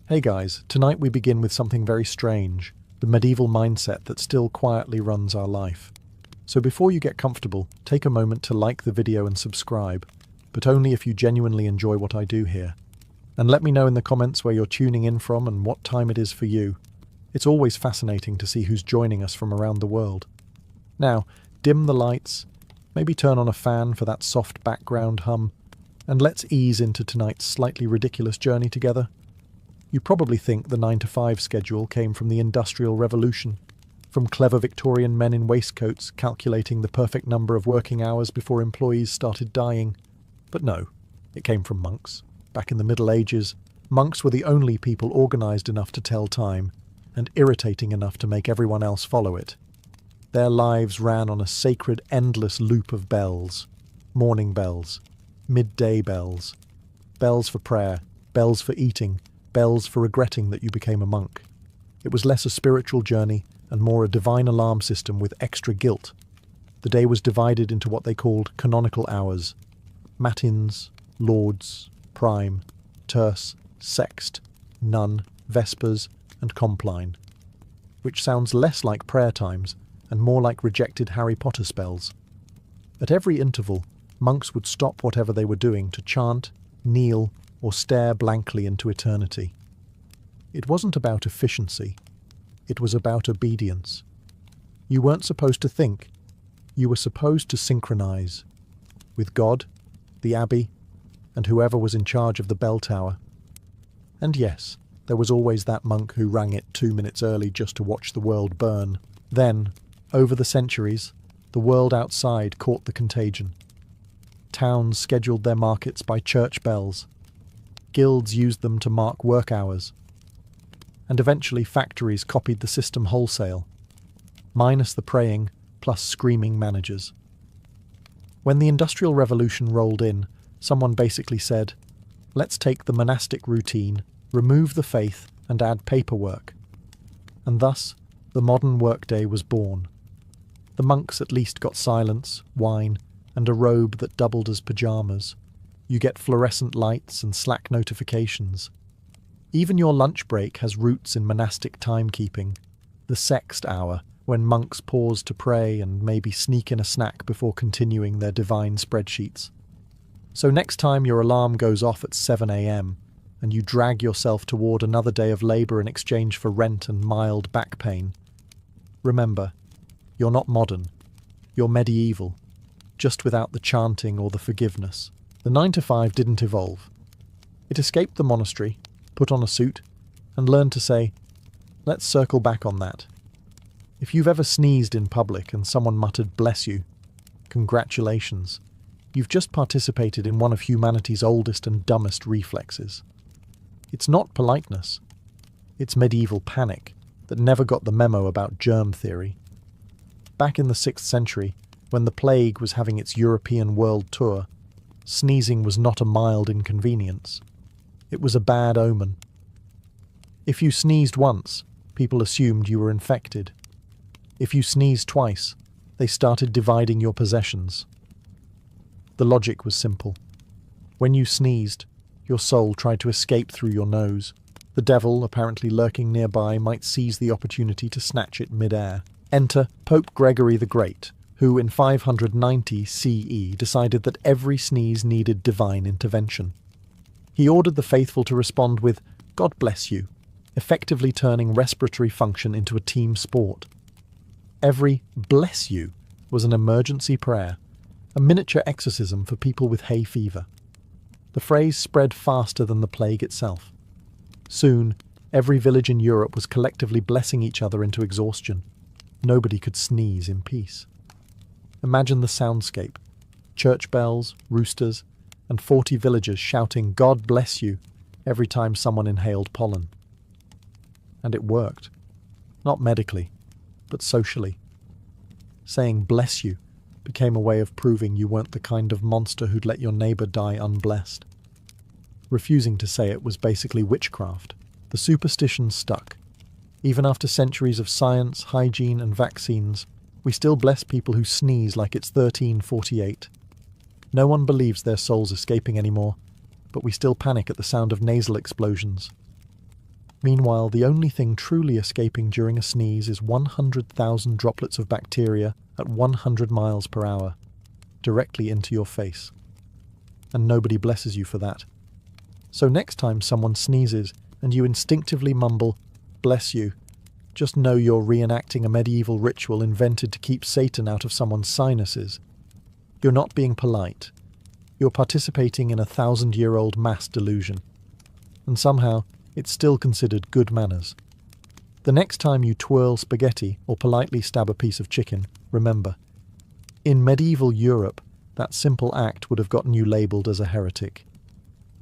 Hey guys, tonight we begin with something very strange, the medieval mindset that still quietly runs our life. So before you get comfortable, take a moment to like the video and subscribe, but only if you genuinely enjoy what I do here. And let me know in the comments where you're tuning in from and what time it is for you. It's always fascinating to see who's joining us from around the world. Now, dim the lights, maybe turn on a fan for that soft background hum, and let's ease into tonight's slightly ridiculous journey together. You probably think the 9-to-5 schedule came from the Industrial Revolution, from clever Victorian men in waistcoats calculating the perfect number of working hours before employees started dying. But no, it came from monks. Back in the Middle Ages, monks were the only people organised enough to tell time, and irritating enough to make everyone else follow it. Their lives ran on a sacred, endless loop of bells. Morning bells, midday bells, bells for prayer, bells for eating, bells for regretting that you became a monk. It was less a spiritual journey and more a divine alarm system with extra guilt. The day was divided into what they called canonical hours: matins, lauds, prime, terce, sext, none, vespers, and compline, which sounds less like prayer times and more like rejected Harry Potter spells. At every interval, monks would stop whatever they were doing to chant, kneel, or stare blankly into eternity. It wasn't about efficiency. It was about obedience. You weren't supposed to think. You were supposed to synchronize with God, the abbey, and whoever was in charge of the bell tower. And yes, there was always that monk who rang it 2 minutes early just to watch the world burn. Then, over the centuries, the world outside caught the contagion. Towns scheduled their markets by church bells. Guilds used them to mark work hours. And eventually factories copied the system wholesale, minus the praying, plus screaming managers. When the Industrial Revolution rolled in, someone basically said, let's take the monastic routine, remove the faith, and add paperwork. And thus, the modern workday was born. The monks at least got silence, wine, and a robe that doubled as pyjamas. You get fluorescent lights and Slack notifications. Even your lunch break has roots in monastic timekeeping. The sext hour, when monks pause to pray and maybe sneak in a snack before continuing their divine spreadsheets. So next time your alarm goes off at 7 a.m. and you drag yourself toward another day of labour in exchange for rent and mild back pain, remember, you're not modern, you're medieval, just without the chanting or the forgiveness. The 9-to-5 didn't evolve. It escaped the monastery, put on a suit, and learned to say, let's circle back on that. If you've ever sneezed in public and someone muttered, bless you, congratulations. You've just participated in one of humanity's oldest and dumbest reflexes. It's not politeness. It's medieval panic that never got the memo about germ theory. Back in the 6th century, when the plague was having its European world tour, sneezing was not a mild inconvenience. It was a bad omen. If you sneezed once, people assumed you were infected. If you sneezed twice, they started dividing your possessions. The logic was simple. When you sneezed, your soul tried to escape through your nose. The devil, apparently lurking nearby, might seize the opportunity to snatch it mid-air. Enter Pope Gregory the Great, who in 590 CE decided that every sneeze needed divine intervention. He ordered the faithful to respond with, God bless you, effectively turning respiratory function into a team sport. Every bless you was an emergency prayer, a miniature exorcism for people with hay fever. The phrase spread faster than the plague itself. Soon, every village in Europe was collectively blessing each other into exhaustion. Nobody could sneeze in peace. Imagine the soundscape: church bells, roosters, and 40 villagers shouting, God bless you, every time someone inhaled pollen. And it worked. Not medically, but socially. Saying bless you became a way of proving you weren't the kind of monster who'd let your neighbour die unblessed. Refusing to say it was basically witchcraft. The superstition stuck. Even after centuries of science, hygiene, and vaccines, we still bless people who sneeze like it's 1348. No one believes their soul's escaping anymore, but we still panic at the sound of nasal explosions. Meanwhile, the only thing truly escaping during a sneeze is 100,000 droplets of bacteria at 100 miles per hour, directly into your face. And nobody blesses you for that. So next time someone sneezes and you instinctively mumble, "Bless you," just know you're reenacting a medieval ritual invented to keep Satan out of someone's sinuses. You're not being polite. You're participating in a 1,000-year-old mass delusion. And somehow, it's still considered good manners. The next time you twirl spaghetti or politely stab a piece of chicken, remember, in medieval Europe, that simple act would have gotten you labelled as a heretic.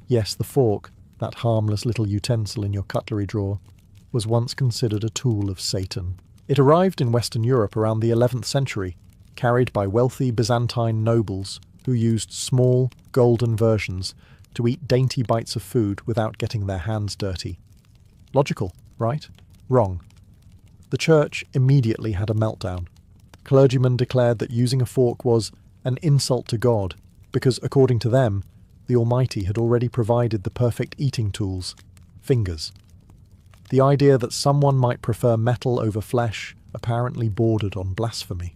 Yes, the fork, that harmless little utensil in your cutlery drawer, was once considered a tool of Satan. It arrived in Western Europe around the 11th century, carried by wealthy Byzantine nobles who used small, golden versions to eat dainty bites of food without getting their hands dirty. Logical, right? Wrong. The church immediately had a meltdown. Clergymen declared that using a fork was an insult to God, because according to them, the Almighty had already provided the perfect eating tools, fingers. The idea that someone might prefer metal over flesh apparently bordered on blasphemy.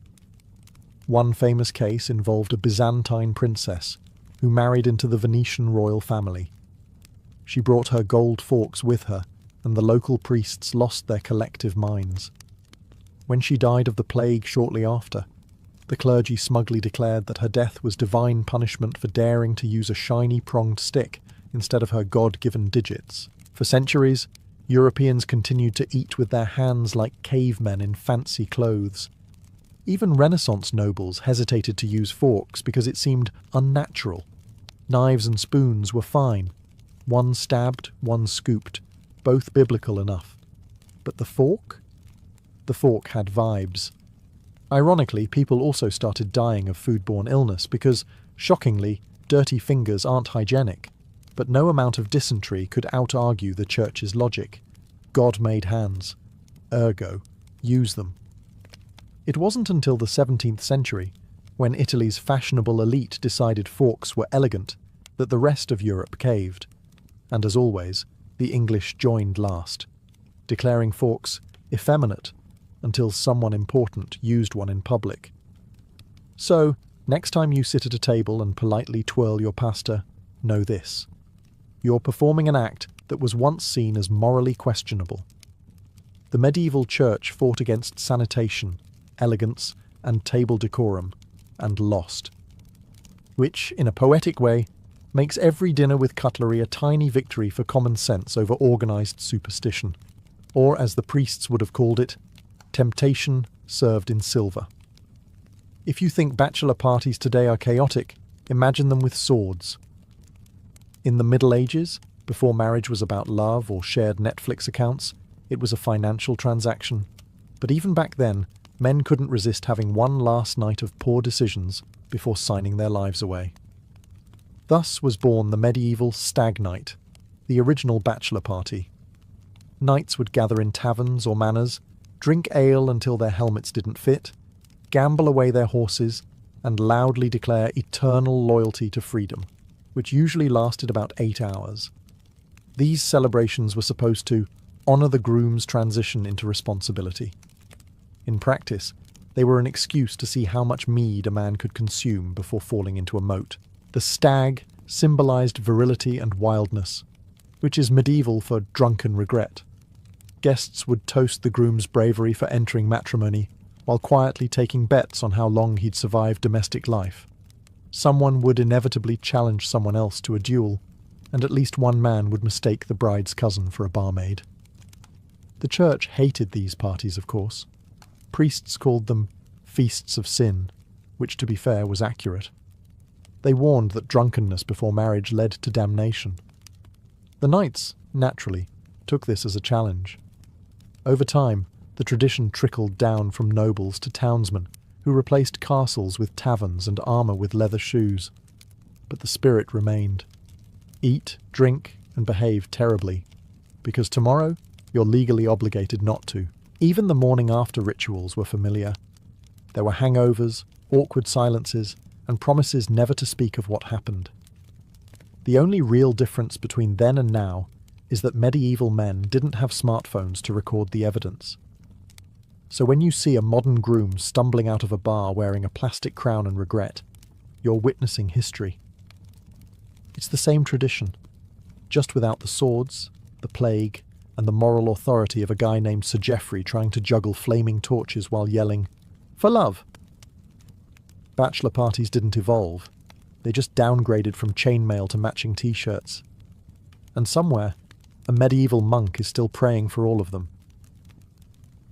One famous case involved a Byzantine princess who married into the Venetian royal family. She brought her gold forks with her, and the local priests lost their collective minds. When she died of the plague shortly after, the clergy smugly declared that her death was divine punishment for daring to use a shiny pronged stick instead of her God-given digits. For centuries, Europeans continued to eat with their hands like cavemen in fancy clothes. Even Renaissance nobles hesitated to use forks because it seemed unnatural. Knives and spoons were fine. One stabbed, one scooped, both biblical enough. But the fork? The fork had vibes. Ironically, people also started dying of foodborne illness because, shockingly, dirty fingers aren't hygienic. But no amount of dysentery could out-argue the church's logic. God made hands. Ergo, use them. It wasn't until the 17th century, when Italy's fashionable elite decided forks were elegant, that the rest of Europe caved. And as always, the English joined last, declaring forks effeminate until someone important used one in public. So, next time you sit at a table and politely twirl your pasta, know this. You're performing an act that was once seen as morally questionable. The medieval church fought against sanitation, elegance, and table decorum, and lost. Which, in a poetic way, makes every dinner with cutlery a tiny victory for common sense over organised superstition. Or, as the priests would have called it, temptation served in silver. If you think bachelor parties today are chaotic, imagine them with swords. In the Middle Ages, before marriage was about love or shared Netflix accounts, it was a financial transaction. But even back then, men couldn't resist having one last night of poor decisions before signing their lives away. Thus was born the medieval stag night, the original bachelor party. Knights would gather in taverns or manors, drink ale until their helmets didn't fit, gamble away their horses, and loudly declare eternal loyalty to freedom, which usually lasted about 8 hours. These celebrations were supposed to honour the groom's transition into responsibility. In practice, they were an excuse to see how much mead a man could consume before falling into a moat. The stag symbolised virility and wildness, which is medieval for drunken regret. Guests would toast the groom's bravery for entering matrimony, while quietly taking bets on how long he'd survive domestic life. Someone would inevitably challenge someone else to a duel, and at least one man would mistake the bride's cousin for a barmaid. The church hated these parties, of course. Priests called them feasts of sin, which, to be fair, was accurate. They warned that drunkenness before marriage led to damnation. The knights, naturally, took this as a challenge. Over time, the tradition trickled down from nobles to townsmen, who replaced castles with taverns and armour with leather shoes. But the spirit remained. Eat, drink, and behave terribly, because tomorrow you're legally obligated not to. Even the morning after rituals were familiar. There were hangovers, awkward silences, and promises never to speak of what happened. The only real difference between then and now is that medieval men didn't have smartphones to record the evidence. So when you see a modern groom stumbling out of a bar wearing a plastic crown and regret, you're witnessing history. It's the same tradition, just without the swords, the plague, and the moral authority of a guy named Sir Geoffrey trying to juggle flaming torches while yelling, "For love!" Bachelor parties didn't evolve. They just downgraded from chainmail to matching t-shirts. And somewhere, a medieval monk is still praying for all of them.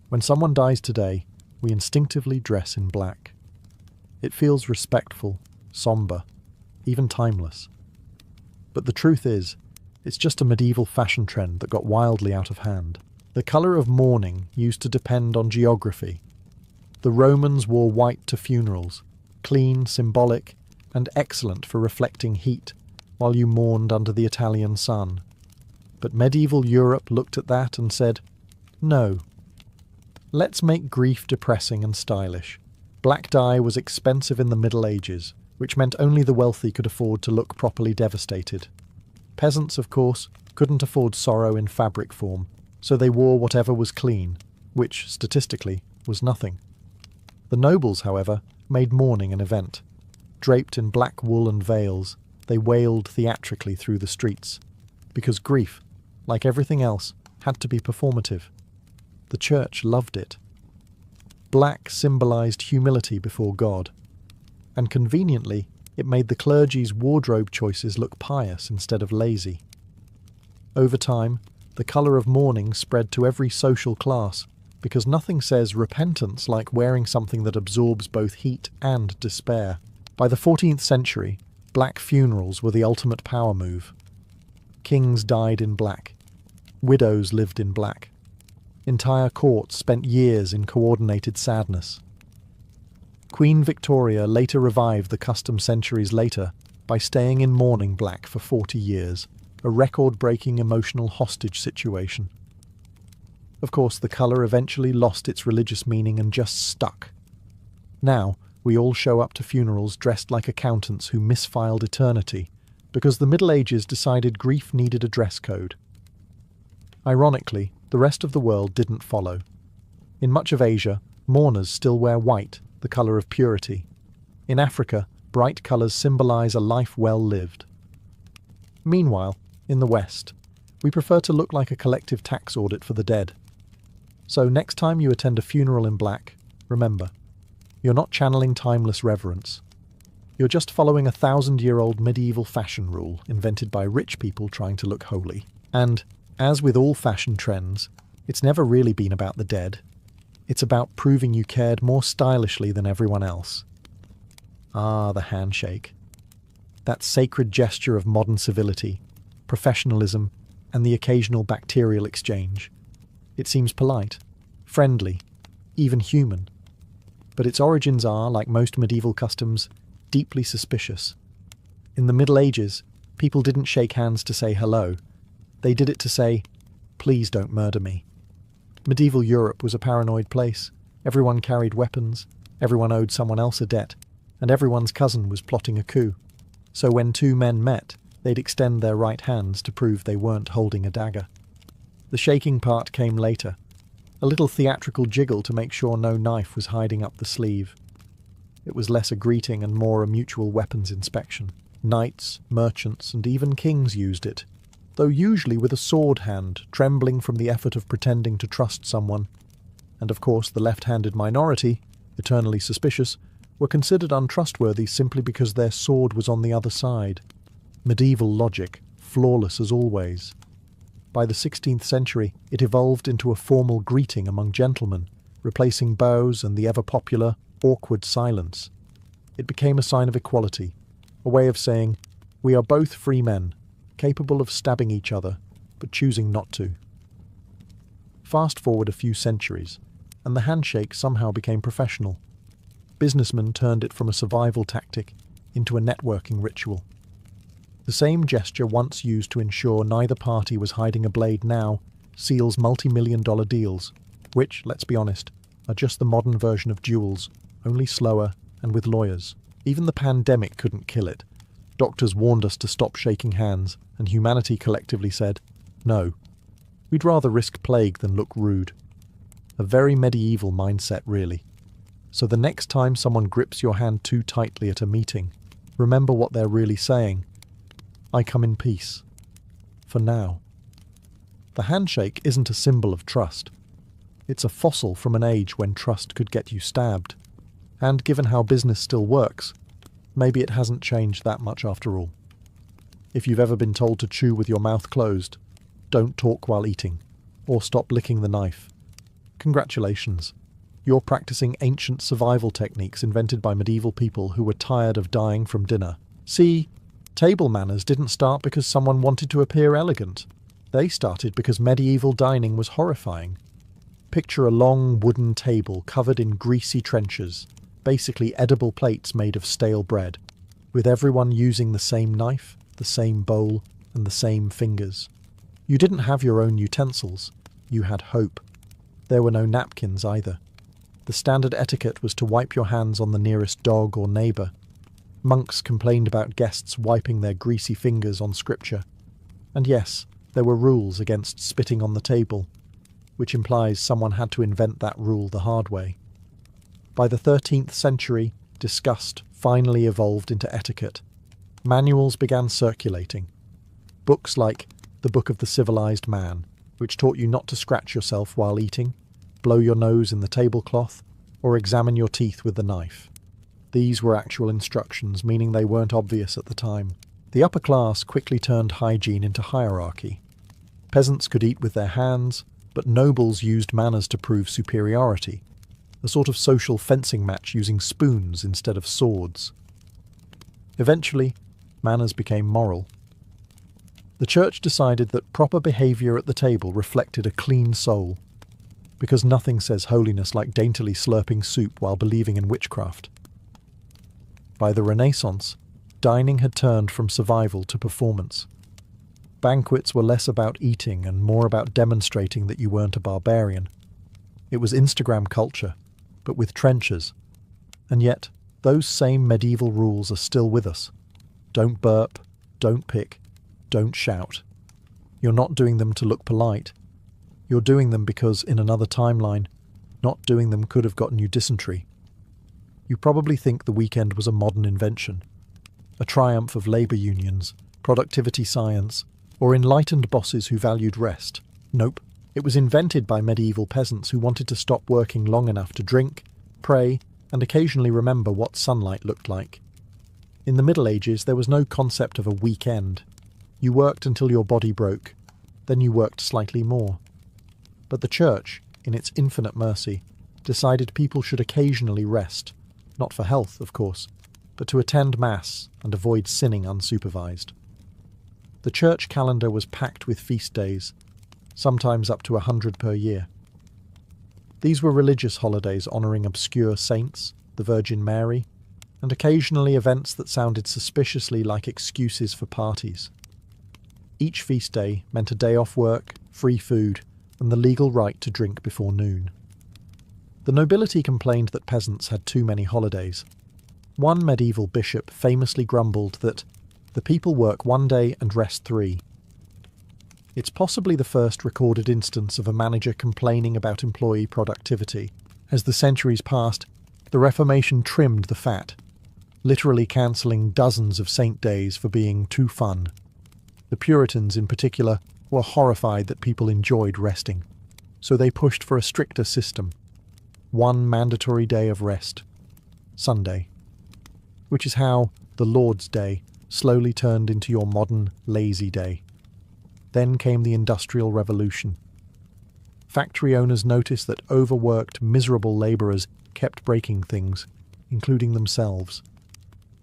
When someone dies today, we instinctively dress in black. It feels respectful, somber, even timeless. But the truth is, it's just a medieval fashion trend that got wildly out of hand. The colour of mourning used to depend on geography. The Romans wore white to funerals, clean, symbolic, and excellent for reflecting heat, while you mourned under the Italian sun. But medieval Europe looked at that and said, "No. Let's make grief depressing and stylish." Black dye was expensive in the Middle Ages, which meant only the wealthy could afford to look properly devastated. Peasants, of course, couldn't afford sorrow in fabric form, so they wore whatever was clean, which, statistically, was nothing. The nobles, however, made mourning an event. Draped in black wool and veils, they wailed theatrically through the streets, because grief, like everything else, had to be performative. The church loved it. Black symbolized humility before God, and conveniently, it made the clergy's wardrobe choices look pious instead of lazy. Over time, the colour of mourning spread to every social class, because nothing says repentance like wearing something that absorbs both heat and despair. By the 14th century, black funerals were the ultimate power move. Kings died in black. Widows lived in black. Entire courts spent years in coordinated sadness. Queen Victoria later revived the custom centuries later by staying in mourning black for 40 years, a record-breaking emotional hostage situation. Of course, the colour eventually lost its religious meaning and just stuck. Now, we all show up to funerals dressed like accountants who misfiled eternity, because the Middle Ages decided grief needed a dress code. Ironically, the rest of the world didn't follow. In much of Asia, mourners still wear white, the colour of purity. In Africa, bright colours symbolise a life well lived. Meanwhile, in the West, we prefer to look like a collective tax audit for the dead. So next time you attend a funeral in black, remember, you're not channeling timeless reverence. You're just following a 1,000-year-old medieval fashion rule invented by rich people trying to look holy. And, as with all fashion trends, it's never really been about the dead. It's about proving you cared more stylishly than everyone else. Ah, the handshake. That sacred gesture of modern civility, professionalism, and the occasional bacterial exchange. It seems polite, friendly, even human. But its origins are, like most medieval customs, deeply suspicious. In the Middle Ages, people didn't shake hands to say hello. They did it to say, "Please don't murder me." Medieval Europe was a paranoid place. Everyone carried weapons, everyone owed someone else a debt, and everyone's cousin was plotting a coup. So when two men met, they'd extend their right hands to prove they weren't holding a dagger. The shaking part came later, a little theatrical jiggle to make sure no knife was hiding up the sleeve. It was less a greeting and more a mutual weapons inspection. Knights, merchants, and even kings used it, though usually with a sword hand, trembling from the effort of pretending to trust someone. And of course the left-handed minority, eternally suspicious, were considered untrustworthy simply because their sword was on the other side. Medieval logic, flawless as always. By the 16th century, it evolved into a formal greeting among gentlemen, replacing bows and the ever-popular, awkward silence. It became a sign of equality, a way of saying, we are both free men, capable of stabbing each other, but choosing not to. Fast forward a few centuries, and the handshake somehow became professional. Businessmen turned it from a survival tactic into a networking ritual. The same gesture once used to ensure neither party was hiding a blade now seals multi-million-dollar deals, which, let's be honest, are just the modern version of duels, only slower and with lawyers. Even the pandemic couldn't kill it. Doctors warned us to stop shaking hands, and humanity collectively said, No, we'd rather risk plague than look rude. A very medieval mindset, really. So the next time someone grips your hand too tightly at a meeting, remember what they're really saying. I come in peace. For now. The handshake isn't a symbol of trust. It's a fossil from an age when trust could get you stabbed. And given how business still works, maybe it hasn't changed that much after all. If you've ever been told to chew with your mouth closed, don't talk while eating, or stop licking the knife. Congratulations. You're practicing ancient survival techniques invented by medieval people who were tired of dying from dinner. See, table manners didn't start because someone wanted to appear elegant. They started because medieval dining was horrifying. Picture a long wooden table covered in greasy trenchers, basically edible plates made of stale bread, with everyone using the same knife, the same bowl, and the same fingers. You didn't have your own utensils. You had hope. There were no napkins either. The standard etiquette was to wipe your hands on the nearest dog or neighbour. Monks complained about guests wiping their greasy fingers on scripture. And yes, there were rules against spitting on the table, which implies someone had to invent that rule the hard way. By the 13th century, disgust finally evolved into etiquette. Manuals began circulating. Books like The Book of the Civilized Man, which taught you not to scratch yourself while eating, blow your nose in the tablecloth, or examine your teeth with the knife. These were actual instructions, meaning they weren't obvious at the time. The upper class quickly turned hygiene into hierarchy. Peasants could eat with their hands, but nobles used manners to prove superiority, a sort of social fencing match using spoons instead of swords. Eventually, manners became moral. The church decided that proper behaviour at the table reflected a clean soul, because nothing says holiness like daintily slurping soup while believing in witchcraft. By the Renaissance, dining had turned from survival to performance. Banquets were less about eating and more about demonstrating that you weren't a barbarian. It was Instagram culture, but with trenchers. And yet, those same medieval rules are still with us. Don't burp, don't pick, don't shout. You're not doing them to look polite. You're doing them because, in another timeline, not doing them could have gotten you dysentery. You probably think the weekend was a modern invention, a triumph of labour unions, productivity science, or enlightened bosses who valued rest. Nope, it was invented by medieval peasants who wanted to stop working long enough to drink, pray, and occasionally remember what sunlight looked like. In the Middle Ages, there was no concept of a weekend. You worked until your body broke, then you worked slightly more. But the church, in its infinite mercy, decided people should occasionally rest, not for health, of course, but to attend Mass and avoid sinning unsupervised. The church calendar was packed with feast days, sometimes up to 100 per year. These were religious holidays honouring obscure saints, the Virgin Mary, and occasionally events that sounded suspiciously like excuses for parties. Each feast day meant a day off work, free food, and the legal right to drink before noon. The nobility complained that peasants had too many holidays. One medieval bishop famously grumbled that the people work 1 day and rest 3. It's possibly the first recorded instance of a manager complaining about employee productivity. As the centuries passed, the Reformation trimmed the fat, literally cancelling dozens of saint days for being too fun. The Puritans, in particular, were horrified that people enjoyed resting, so they pushed for a stricter system. 1 mandatory day of rest, Sunday, which is how the Lord's Day slowly turned into your modern lazy day. Then came the Industrial Revolution. Factory owners noticed that overworked, miserable labourers kept breaking things, including themselves,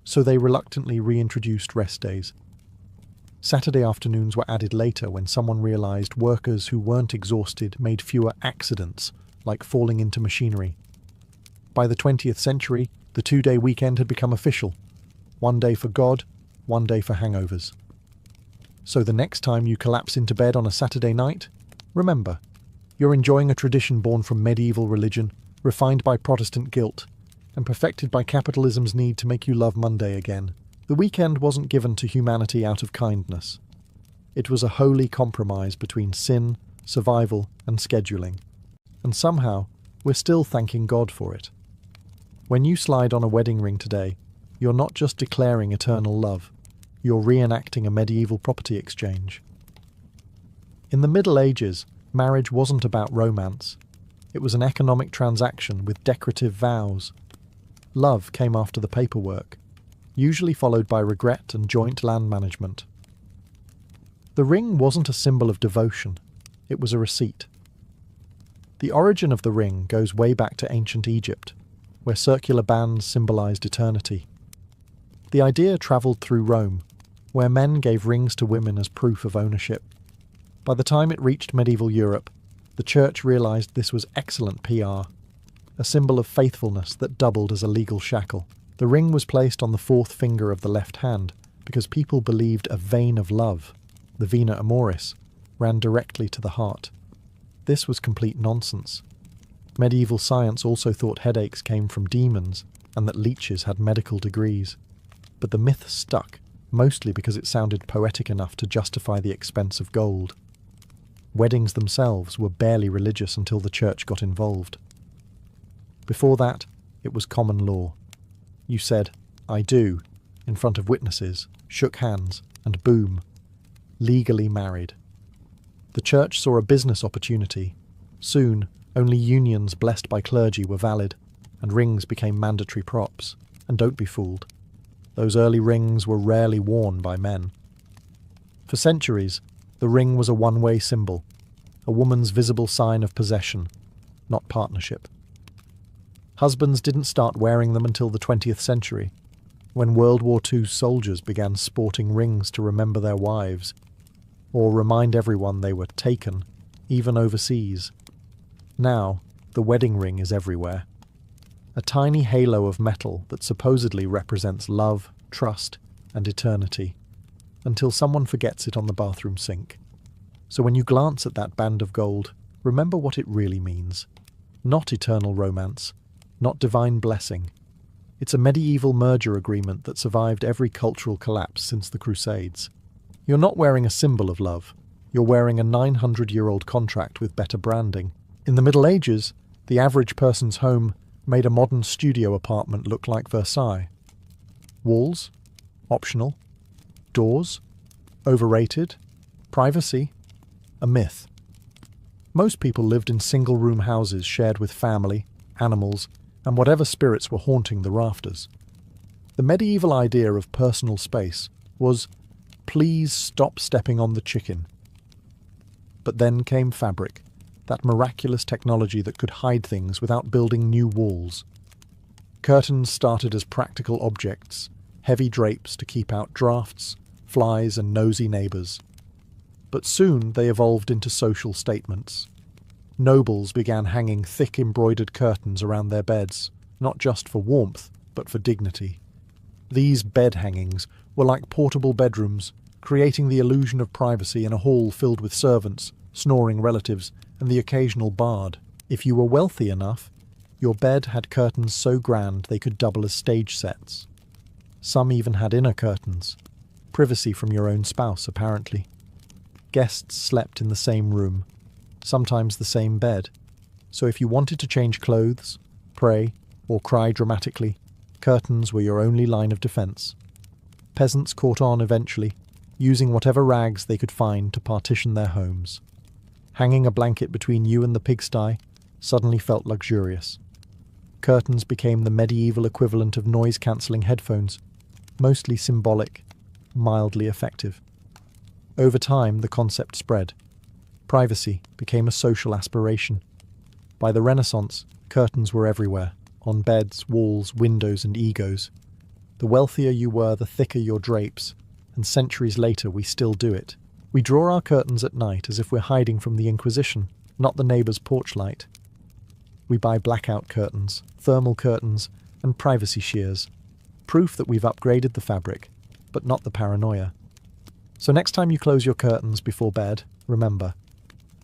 so they reluctantly reintroduced rest days. Saturday afternoons were added later when someone realised workers who weren't exhausted made fewer accidents, like falling into machinery. By the 20th century, the 2-day weekend had become official. 1 day for God, 1 day for hangovers. So the next time you collapse into bed on a Saturday night, remember, you're enjoying a tradition born from medieval religion, refined by Protestant guilt, and perfected by capitalism's need to make you love Monday again. The weekend wasn't given to humanity out of kindness. It was a holy compromise between sin, survival, and scheduling. And somehow, we're still thanking God for it. When you slide on a wedding ring today, you're not just declaring eternal love, you're reenacting a medieval property exchange. In the Middle Ages, marriage wasn't about romance. It was an economic transaction with decorative vows. Love came after the paperwork, usually followed by regret and joint land management. The ring wasn't a symbol of devotion, it was a receipt. The origin of the ring goes way back to ancient Egypt, where circular bands symbolized eternity. The idea travelled through Rome, where men gave rings to women as proof of ownership. By the time it reached medieval Europe, the church realized this was excellent PR, a symbol of faithfulness that doubled as a legal shackle. The ring was placed on the fourth finger of the left hand because people believed a vein of love, the vena amoris, ran directly to the heart. This was complete nonsense. Medieval science also thought headaches came from demons and that leeches had medical degrees. But the myth stuck, mostly because it sounded poetic enough to justify the expense of gold. Weddings themselves were barely religious until the church got involved. Before that, it was common law. You said, "I do," in front of witnesses, shook hands, and boom, legally married. The church saw a business opportunity. Soon, only unions blessed by clergy were valid, and rings became mandatory props. And don't be fooled. Those early rings were rarely worn by men. For centuries, the ring was a one-way symbol, a woman's visible sign of possession, not partnership. Husbands didn't start wearing them until the 20th century, when World War II's soldiers began sporting rings to remember their wives, or remind everyone they were taken, even overseas. Now, the wedding ring is everywhere. A tiny halo of metal that supposedly represents love, trust, and eternity, until someone forgets it on the bathroom sink. So when you glance at that band of gold, remember what it really means. Not eternal romance, not divine blessing. It's a medieval merger agreement that survived every cultural collapse since the Crusades. You're not wearing a symbol of love. You're wearing a 900-year-old contract with better branding. In the Middle Ages, the average person's home made a modern studio apartment look like Versailles. Walls? Optional. Doors? Overrated. Privacy? A myth. Most people lived in single-room houses shared with family, animals, and whatever spirits were haunting the rafters. The medieval idea of personal space was, please stop stepping on the chicken. But then came fabric, that miraculous technology that could hide things without building new walls. Curtains started as practical objects, heavy drapes to keep out drafts, flies, and nosy neighbours. But soon they evolved into social statements. Nobles began hanging thick embroidered curtains around their beds, not just for warmth, but for dignity. These bed hangings were like portable bedrooms, creating the illusion of privacy in a hall filled with servants, snoring relatives, and the occasional bard. If you were wealthy enough, your bed had curtains so grand they could double as stage sets. Some even had inner curtains, privacy from your own spouse, apparently. Guests slept in the same room, sometimes the same bed, so if you wanted to change clothes, pray, or cry dramatically, curtains were your only line of defence. Peasants caught on eventually, using whatever rags they could find to partition their homes. Hanging a blanket between you and the pigsty suddenly felt luxurious. Curtains became the medieval equivalent of noise-cancelling headphones, mostly symbolic, mildly effective. Over time, the concept spread. Privacy became a social aspiration. By the Renaissance, curtains were everywhere, on beds, walls, windows, and egos. The wealthier you were, the thicker your drapes, and centuries later we still do it. We draw our curtains at night as if we're hiding from the Inquisition, not the neighbour's porch light. We buy blackout curtains, thermal curtains, and privacy shears. Proof that we've upgraded the fabric, but not the paranoia. So next time you close your curtains before bed, remember,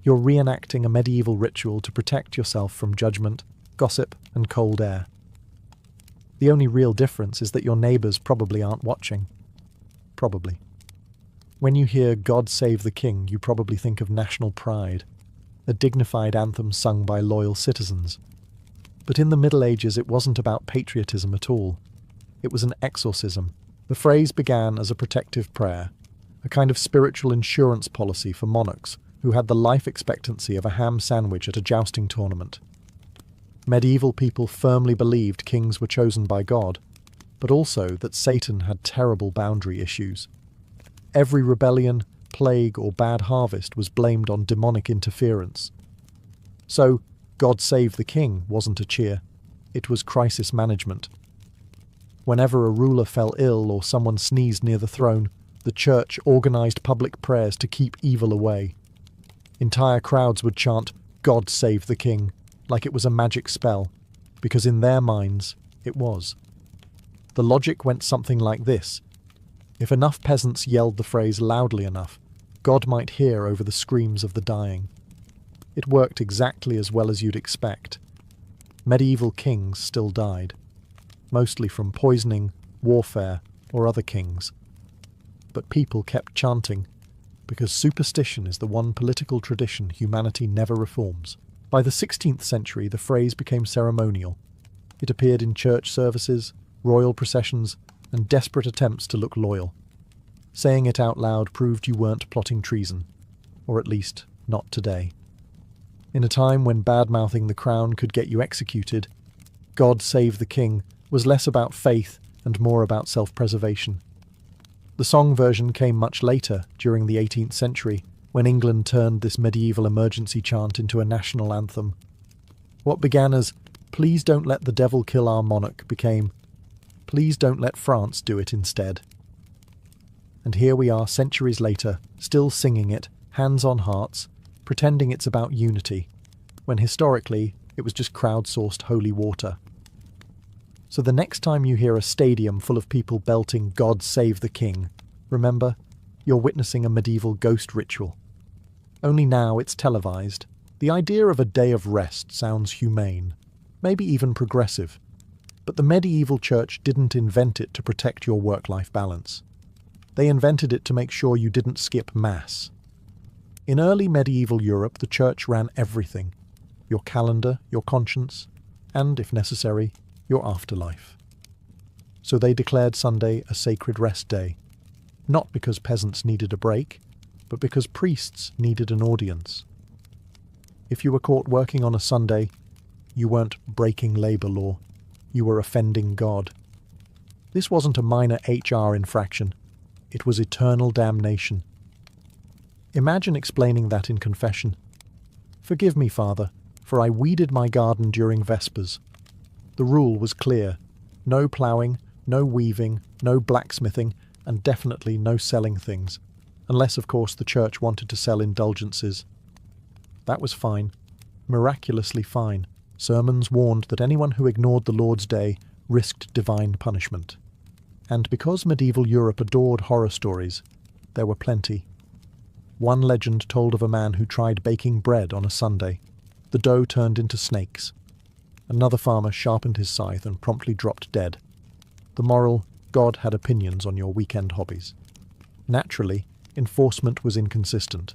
you're reenacting a medieval ritual to protect yourself from judgment, gossip, and cold air. The only real difference is that your neighbours probably aren't watching. Probably. When you hear "God Save the King," you probably think of national pride, a dignified anthem sung by loyal citizens. But in the Middle Ages it wasn't about patriotism at all. It was an exorcism. The phrase began as a protective prayer, a kind of spiritual insurance policy for monarchs who had the life expectancy of a ham sandwich at a jousting tournament. Medieval people firmly believed kings were chosen by God, but also that Satan had terrible boundary issues. Every rebellion, plague, or bad harvest was blamed on demonic interference. So, "God Save the King" wasn't a cheer. It was crisis management. Whenever a ruler fell ill or someone sneezed near the throne, the church organised public prayers to keep evil away. Entire crowds would chant, "God Save the King," like it was a magic spell, because in their minds, it was. The logic went something like this. If enough peasants yelled the phrase loudly enough, God might hear over the screams of the dying. It worked exactly as well as you'd expect. Medieval kings still died, mostly from poisoning, warfare, or other kings. But people kept chanting, because superstition is the one political tradition humanity never reforms. By the 16th century, the phrase became ceremonial. It appeared in church services, royal processions, and desperate attempts to look loyal. Saying it out loud proved you weren't plotting treason, or at least not today. In a time when bad-mouthing the crown could get you executed, "God Save the King" was less about faith and more about self-preservation. The song version came much later, during the 18th century, when England turned this medieval emergency chant into a national anthem. What began as "Please don't let the devil kill our monarch" became "Please don't let France do it instead." And here we are centuries later, still singing it, hands on hearts, pretending it's about unity, when historically it was just crowdsourced holy water. So the next time you hear a stadium full of people belting "God Save the King," remember, you're witnessing a medieval ghost ritual. Only now it's televised. The idea of a day of rest sounds humane, maybe even progressive. But the medieval church didn't invent it to protect your work-life balance. They invented it to make sure you didn't skip Mass. In early medieval Europe, the church ran everything: your calendar, your conscience, and, if necessary, your afterlife. So they declared Sunday a sacred rest day, not because peasants needed a break, but because priests needed an audience. If you were caught working on a Sunday, you weren't breaking labour law. You were offending God. This wasn't a minor HR infraction. It was eternal damnation. Imagine explaining that in confession. "Forgive me, Father, for I weeded my garden during Vespers." The rule was clear. No ploughing, no weaving, no blacksmithing, and definitely no selling things. Unless, of course, the church wanted to sell indulgences. That was fine. Miraculously fine. Sermons warned that anyone who ignored the Lord's Day risked divine punishment. And because medieval Europe adored horror stories, there were plenty. One legend told of a man who tried baking bread on a Sunday. The dough turned into snakes. Another farmer sharpened his scythe and promptly dropped dead. The moral: God had opinions on your weekend hobbies. Naturally, enforcement was inconsistent.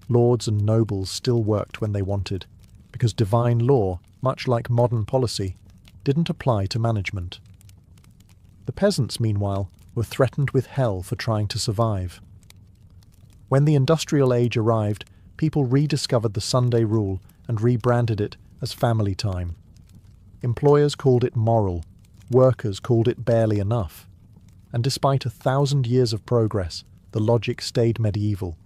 Lords and nobles still worked when they wanted, because divine law, much like modern policy, didn't apply to management. The peasants, meanwhile, were threatened with hell for trying to survive. When the industrial age arrived, people rediscovered the Sunday rule and rebranded it as family time. Employers called it moral, workers called it barely enough. And despite 1,000 years of progress, the logic stayed medieval.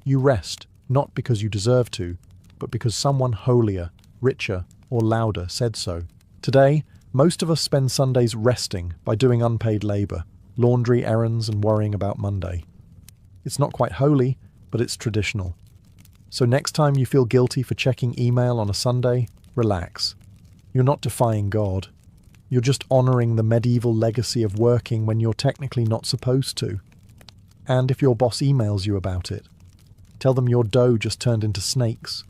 You rest, not because you deserve to, but because someone holier, richer, or louder said so. Today, most of us spend Sundays resting by doing unpaid labour, laundry errands and worrying about Monday. It's not quite holy, but it's traditional. So next time you feel guilty for checking email on a Sunday, relax. You're not defying God. You're just honouring the medieval legacy of working when you're technically not supposed to. And if your boss emails you about it, tell them your dough just turned into snakes.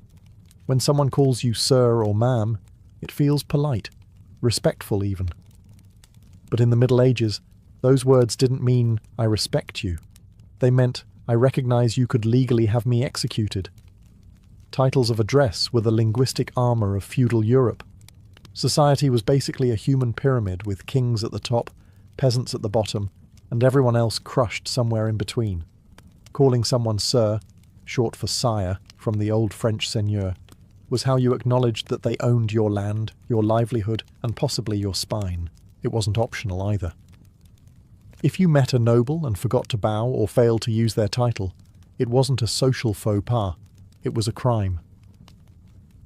When someone calls you sir or ma'am, it feels polite, respectful even. But in the Middle Ages, those words didn't mean "I respect you." They meant I recognize you could legally have me executed. Titles of address were the linguistic armor of feudal Europe. Society was basically a human pyramid with kings at the top, peasants at the bottom, and everyone else crushed somewhere in between. Calling someone sir, short for sire, from the old French seigneur, was how you acknowledged that they owned your land, your livelihood, and possibly your spine. It wasn't optional either. If you met a noble and forgot to bow or failed to use their title, it wasn't a social faux pas, it was a crime.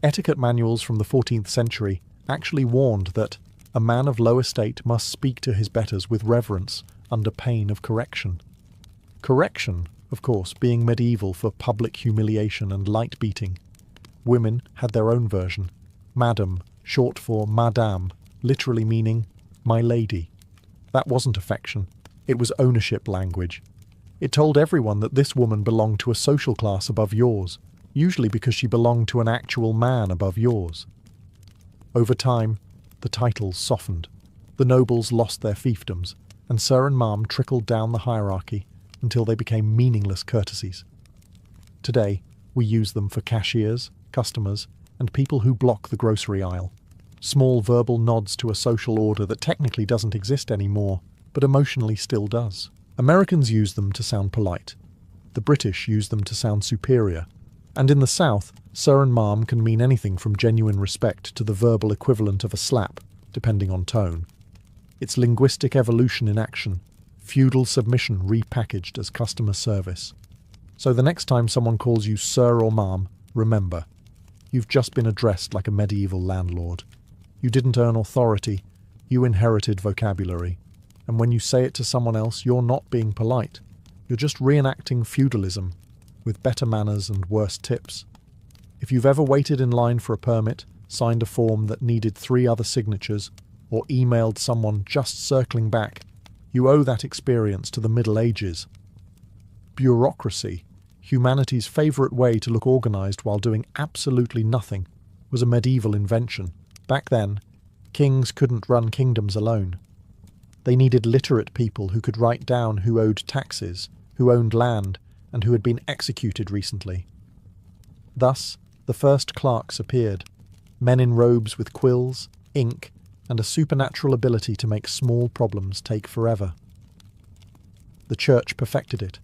Etiquette manuals from the 14th century actually warned that a man of low estate must speak to his betters with reverence under pain of correction. Correction, of course, being medieval for public humiliation and light beating. Women had their own version, madam, short for madame, literally meaning my lady. That wasn't affection, it was ownership language. It told everyone that this woman belonged to a social class above yours, usually because she belonged to an actual man above yours. Over time, the titles softened. The nobles lost their fiefdoms, and sir and ma'am trickled down the hierarchy until they became meaningless courtesies. Today, we use them for cashiers, customers, and people who block the grocery aisle. Small verbal nods to a social order that technically doesn't exist anymore, but emotionally still does. Americans use them to sound polite. The British use them to sound superior. And in the South, sir and ma'am can mean anything from genuine respect to the verbal equivalent of a slap, depending on tone. It's linguistic evolution in action, feudal submission repackaged as customer service. So the next time someone calls you sir or ma'am, remember, you've just been addressed like a medieval landlord. You didn't earn authority, you inherited vocabulary. And when you say it to someone else, you're not being polite. You're just reenacting feudalism, with better manners and worse tips. If you've ever waited in line for a permit, signed a form that needed 3 other signatures, or emailed someone just circling back, you owe that experience to the Middle Ages. Bureaucracy, humanity's favourite way to look organised while doing absolutely nothing, was a medieval invention. Back then, kings couldn't run kingdoms alone. They needed literate people who could write down who owed taxes, who owned land, and who had been executed recently. Thus, the first clerks appeared, men in robes with quills, ink, and a supernatural ability to make small problems take forever. The Church perfected it.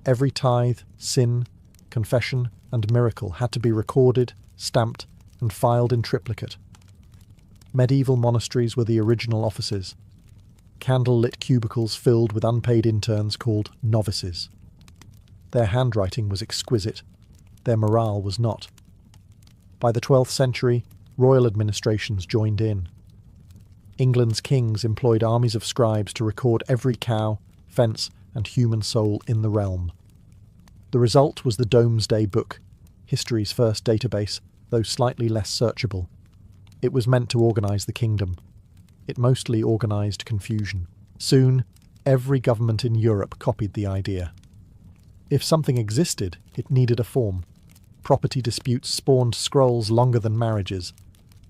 Every tithe, sin, confession, and miracle had to be recorded, stamped, and filed in triplicate. Medieval monasteries were the original offices, candle-lit cubicles filled with unpaid interns called novices. Their handwriting was exquisite, their morale was not. By the 12th century, royal administrations joined in. England's kings employed armies of scribes to record every cow, fence, and human soul in the realm. The result was the Domesday Book, history's first database, though slightly less searchable. It was meant to organise the kingdom. It mostly organised confusion. Soon, every government in Europe copied the idea. If something existed, it needed a form. Property disputes spawned scrolls longer than marriages.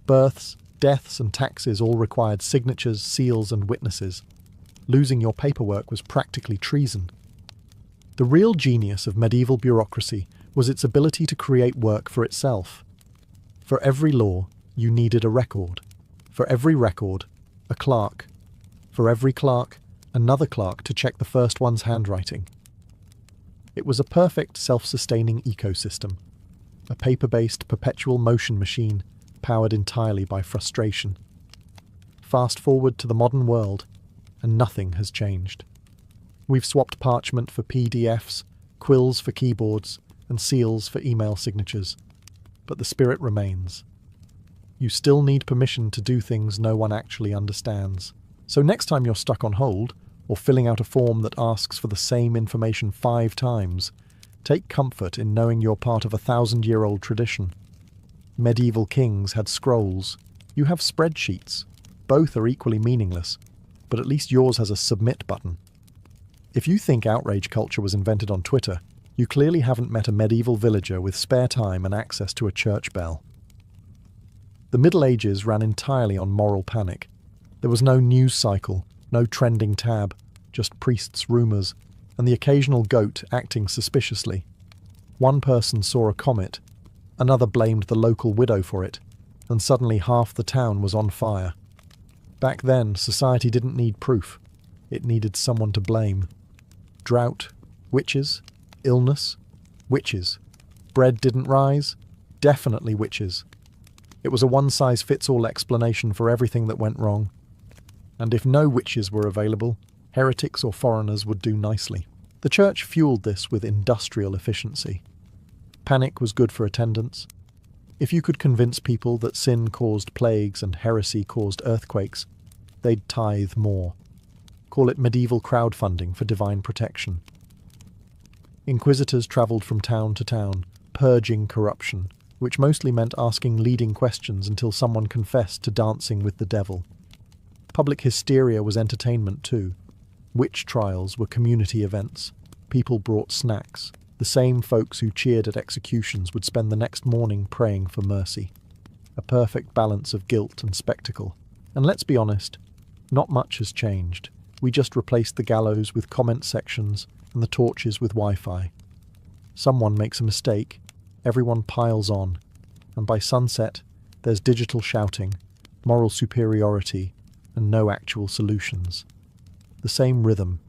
Births, deaths, and taxes all required signatures, seals, and witnesses. Losing your paperwork was practically treason. The real genius of medieval bureaucracy was its ability to create work for itself. For every law, you needed a record. For every record, a clerk. For every clerk, another clerk to check the first one's handwriting. It was a perfect self-sustaining ecosystem, a paper-based perpetual motion machine powered entirely by frustration. Fast forward to the modern world, and nothing has changed. We've swapped parchment for PDFs, quills for keyboards, and seals for email signatures, but the spirit remains. You still need permission to do things no one actually understands. So next time you're stuck on hold, or filling out a form that asks for the same information 5 times, take comfort in knowing you're part of a 1,000-year-old tradition. Medieval kings had scrolls. You have spreadsheets. Both are equally meaningless, but at least yours has a submit button. If you think outrage culture was invented on Twitter, you clearly haven't met a medieval villager with spare time and access to a church bell. The Middle Ages ran entirely on moral panic. There was no news cycle, no trending tab, just priests' rumours, and the occasional goat acting suspiciously. One person saw a comet, another blamed the local widow for it, and suddenly half the town was on fire. Back then, society didn't need proof. It needed someone to blame. Drought, witches, illness, witches. Bread didn't rise, definitely witches. It was a one-size-fits-all explanation for everything that went wrong. And if no witches were available, heretics or foreigners would do nicely. The church fueled this with industrial efficiency. Panic was good for attendance. If you could convince people that sin caused plagues and heresy caused earthquakes, they'd tithe more. Call it medieval crowdfunding for divine protection. Inquisitors travelled from town to town, purging corruption, which mostly meant asking leading questions until someone confessed to dancing with the devil. Public hysteria was entertainment too. Witch trials were community events. People brought snacks. The same folks who cheered at executions would spend the next morning praying for mercy. A perfect balance of guilt and spectacle. And let's be honest, not much has changed. We just replaced the gallows with comment sections and the torches with Wi-Fi. Someone makes a mistake, everyone piles on, and by sunset, there's digital shouting, moral superiority, and no actual solutions. The same rhythm,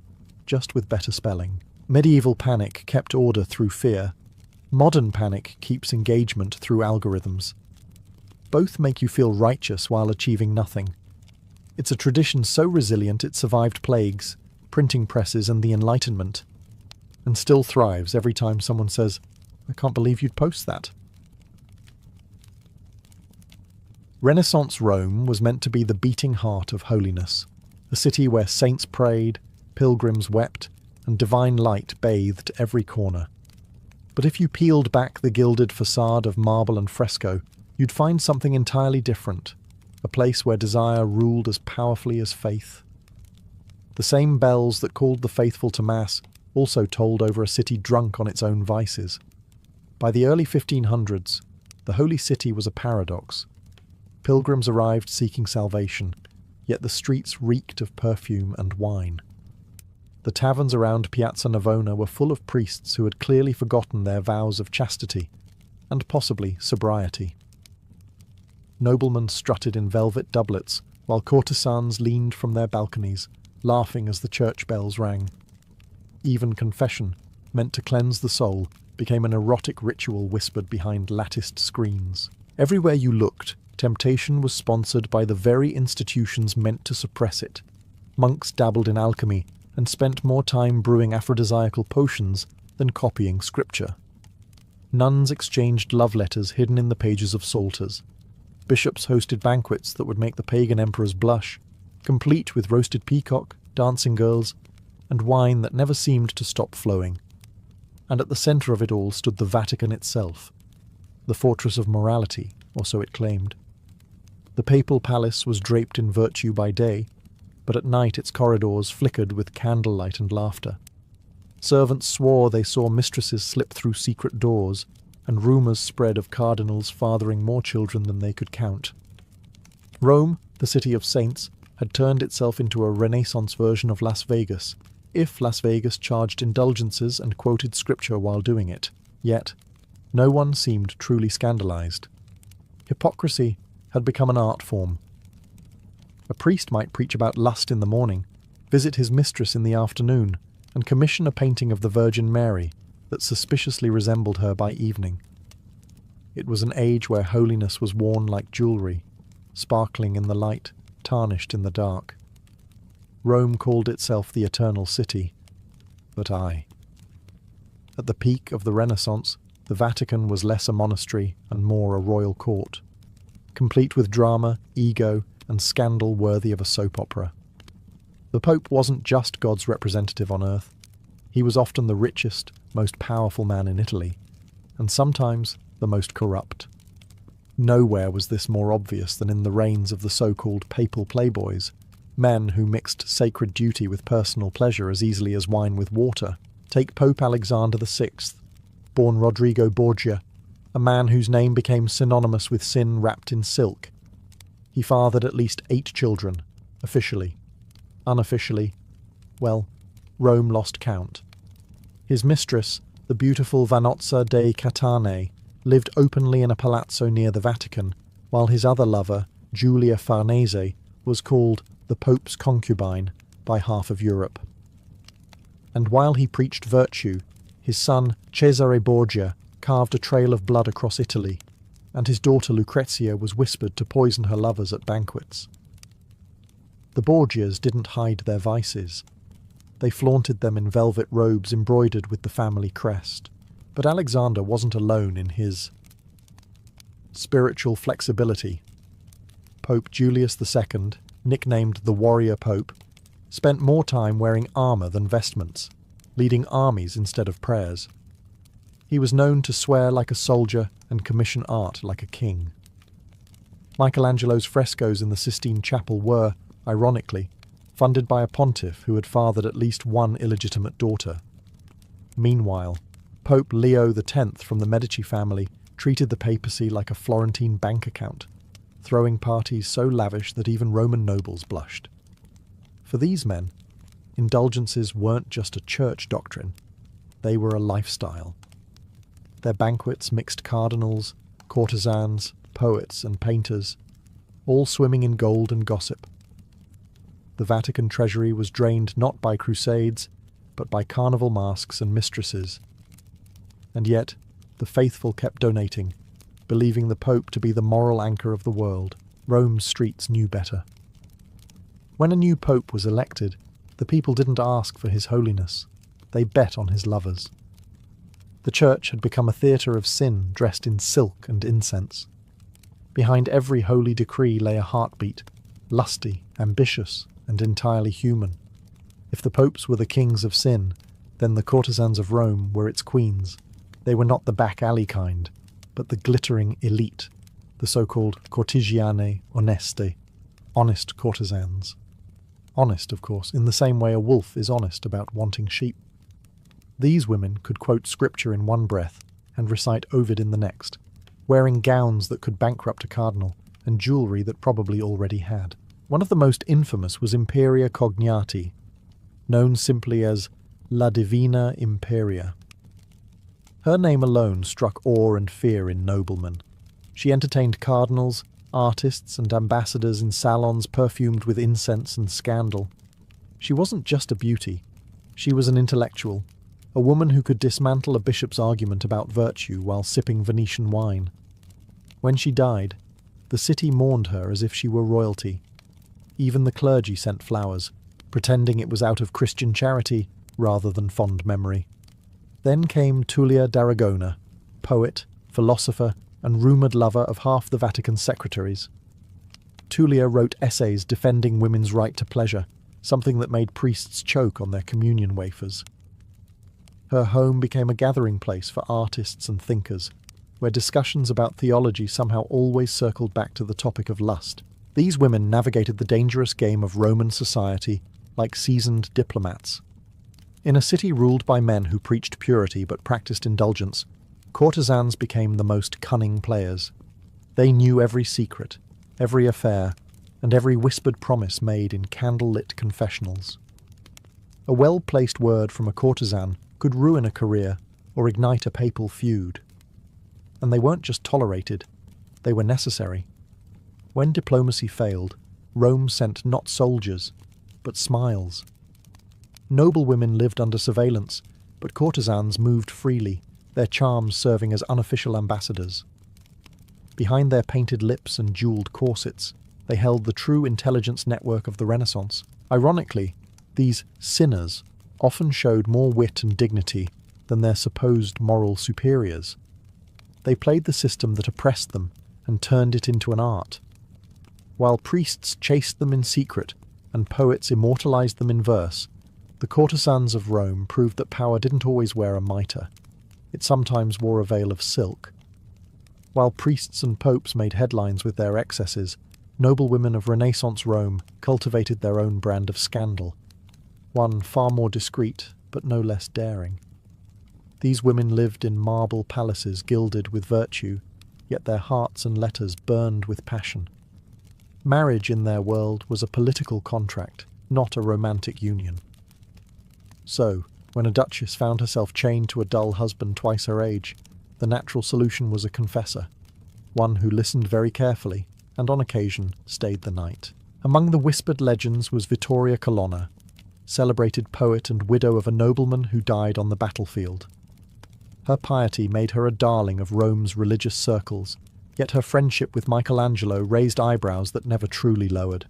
just with better spelling. Medieval panic kept order through fear. Modern panic keeps engagement through algorithms. Both make you feel righteous while achieving nothing. It's a tradition so resilient it survived plagues, printing presses, and the Enlightenment, and still thrives every time someone says, "I can't believe you'd post that." Renaissance Rome was meant to be the beating heart of holiness, a city where saints prayed, pilgrims wept, and divine light bathed every corner. But if you peeled back the gilded facade of marble and fresco, you'd find something entirely different, a place where desire ruled as powerfully as faith. The same bells that called the faithful to Mass also tolled over a city drunk on its own vices. By the early 1500s, the Holy City was a paradox. Pilgrims arrived seeking salvation, yet the streets reeked of perfume and wine. The taverns around Piazza Navona were full of priests who had clearly forgotten their vows of chastity, and possibly sobriety. Noblemen strutted in velvet doublets, while courtesans leaned from their balconies, laughing as the church bells rang. Even confession, meant to cleanse the soul, became an erotic ritual whispered behind latticed screens. Everywhere you looked, temptation was sponsored by the very institutions meant to suppress it. Monks dabbled in alchemy and spent more time brewing aphrodisiacal potions than copying scripture. Nuns exchanged love letters hidden in the pages of psalters. Bishops hosted banquets that would make the pagan emperors blush, complete with roasted peacock, dancing girls, and wine that never seemed to stop flowing. And at the centre of it all stood the Vatican itself, the fortress of morality, or so it claimed. The papal palace was draped in virtue by day, but at night its corridors flickered with candlelight and laughter. Servants swore they saw mistresses slip through secret doors, and rumours spread of cardinals fathering more children than they could count. Rome, the city of saints, had turned itself into a Renaissance version of Las Vegas, if Las Vegas charged indulgences and quoted scripture while doing it. Yet, no one seemed truly scandalized. Hypocrisy had become an art form. A priest might preach about lust in the morning, visit his mistress in the afternoon, and commission a painting of the Virgin Mary that suspiciously resembled her by evening. It was an age where holiness was worn like jewellery, sparkling in the light, tarnished in the dark. Rome called itself the Eternal City, but I. At the peak of the Renaissance, the Vatican was less a monastery and more a royal court, complete with drama, ego, and scandal worthy of a soap opera. The Pope wasn't just God's representative on earth. He was often the richest, most powerful man in Italy, and sometimes the most corrupt. Nowhere was this more obvious than in the reigns of the so-called papal playboys, men who mixed sacred duty with personal pleasure as easily as wine with water. Take Pope Alexander VI, born Rodrigo Borgia, a man whose name became synonymous with sin wrapped in silk. He fathered at least 8 children, officially. Unofficially, well, Rome lost count. His mistress, the beautiful Vanozza dei Catane, lived openly in a palazzo near the Vatican, while his other lover, Giulia Farnese, was called the Pope's concubine by half of Europe. And while he preached virtue, his son Cesare Borgia carved a trail of blood across Italy, and his daughter Lucrezia was whispered to poison her lovers at banquets. The Borgias didn't hide their vices. They flaunted them in velvet robes embroidered with the family crest. But Alexander wasn't alone in his spiritual flexibility. Pope Julius II, nicknamed the Warrior Pope, spent more time wearing armour than vestments, leading armies instead of prayers. He was known to swear like a soldier and commission art like a king. Michelangelo's frescoes in the Sistine Chapel were, ironically, funded by a pontiff who had fathered at least one illegitimate daughter. Meanwhile, Pope Leo X from the Medici family treated the papacy like a Florentine bank account, throwing parties so lavish that even Roman nobles blushed. For these men, indulgences weren't just a church doctrine, they were a lifestyle. Their banquets mixed cardinals, courtesans, poets and painters, all swimming in gold and gossip. The Vatican treasury was drained not by crusades, but by carnival masks and mistresses. And yet, the faithful kept donating, believing the Pope to be the moral anchor of the world. Rome's streets knew better. When a new Pope was elected, the people didn't ask for his holiness. They bet on his lovers. The church had become a theatre of sin dressed in silk and incense. Behind every holy decree lay a heartbeat, lusty, ambitious, and entirely human. If the popes were the kings of sin, then the courtesans of Rome were its queens. They were not the back-alley kind, but the glittering elite, the so-called cortigiane oneste, honest courtesans. Honest, of course, in the same way a wolf is honest about wanting sheep. These women could quote scripture in one breath and recite Ovid in the next, wearing gowns that could bankrupt a cardinal and jewellery that probably already had. One of the most infamous was Imperia Cognati, known simply as La Divina Imperia. Her name alone struck awe and fear in noblemen. She entertained cardinals, artists and ambassadors in salons perfumed with incense and scandal. She wasn't just a beauty, she was an intellectual, a woman who could dismantle a bishop's argument about virtue while sipping Venetian wine. When she died, the city mourned her as if she were royalty. Even the clergy sent flowers, pretending it was out of Christian charity rather than fond memory. Then came Tullia d'Aragona, poet, philosopher, and rumoured lover of half the Vatican's secretaries. Tullia wrote essays defending women's right to pleasure, something that made priests choke on their communion wafers. Her home became a gathering place for artists and thinkers, where discussions about theology somehow always circled back to the topic of lust. These women navigated the dangerous game of Roman society like seasoned diplomats. In a city ruled by men who preached purity but practiced indulgence, courtesans became the most cunning players. They knew every secret, every affair, and every whispered promise made in candle-lit confessionals. A well-placed word from a courtesan could ruin a career or ignite a papal feud. And they weren't just tolerated, they were necessary. When diplomacy failed, Rome sent not soldiers, but smiles. Noblewomen lived under surveillance, but courtesans moved freely, their charms serving as unofficial ambassadors. Behind their painted lips and jewelled corsets, they held the true intelligence network of the Renaissance. Ironically, these sinners often showed more wit and dignity than their supposed moral superiors. They played the system that oppressed them and turned it into an art. While priests chased them in secret and poets immortalized them in verse, the courtesans of Rome proved that power didn't always wear a mitre. It sometimes wore a veil of silk. While priests and popes made headlines with their excesses, noblewomen of Renaissance Rome cultivated their own brand of scandal, one far more discreet but no less daring. These women lived in marble palaces gilded with virtue, yet their hearts and letters burned with passion. Marriage in their world was a political contract, not a romantic union. So, When a duchess found herself chained to a dull husband twice her age, the natural solution was a confessor, one who listened very carefully and on occasion stayed the night. Among the whispered legends was Vittoria Colonna, celebrated poet and widow of a nobleman who died on the battlefield. Her piety made her a darling of Rome's religious circles, yet her friendship with Michelangelo raised eyebrows that never truly lowered.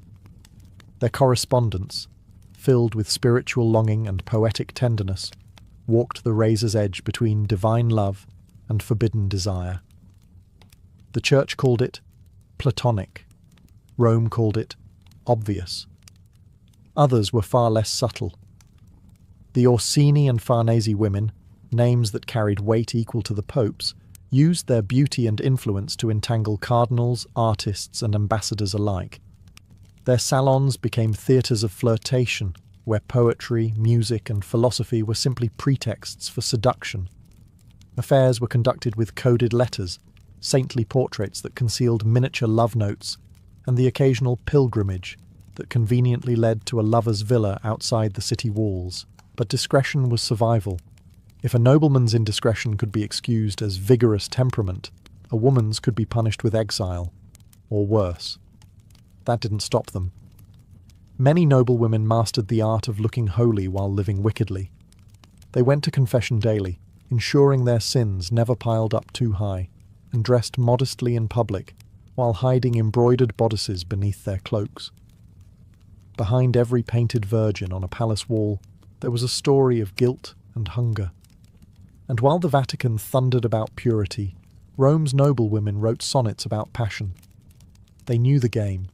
Their correspondence, filled with spiritual longing and poetic tenderness, walked the razor's edge between divine love and forbidden desire. The Church called it Platonic. Rome called it obvious. Others were far less subtle. The Orsini and Farnese women, names that carried weight equal to the popes, used their beauty and influence to entangle cardinals, artists, and ambassadors alike. Their salons became theatres of flirtation, where poetry, music, and philosophy were simply pretexts for seduction. Affairs were conducted with coded letters, saintly portraits that concealed miniature love notes, and the occasional pilgrimage that conveniently led to a lover's villa outside the city walls. But discretion was survival. If a nobleman's indiscretion could be excused as vigorous temperament, a woman's could be punished with exile, or worse. That didn't stop them. Many noblewomen mastered the art of looking holy while living wickedly. They went to confession daily, ensuring their sins never piled up too high, and dressed modestly in public, while hiding embroidered bodices beneath their cloaks. Behind every painted virgin on a palace wall, there was a story of guilt and hunger. And while the Vatican thundered about purity, Rome's noblewomen wrote sonnets about passion. They knew the game: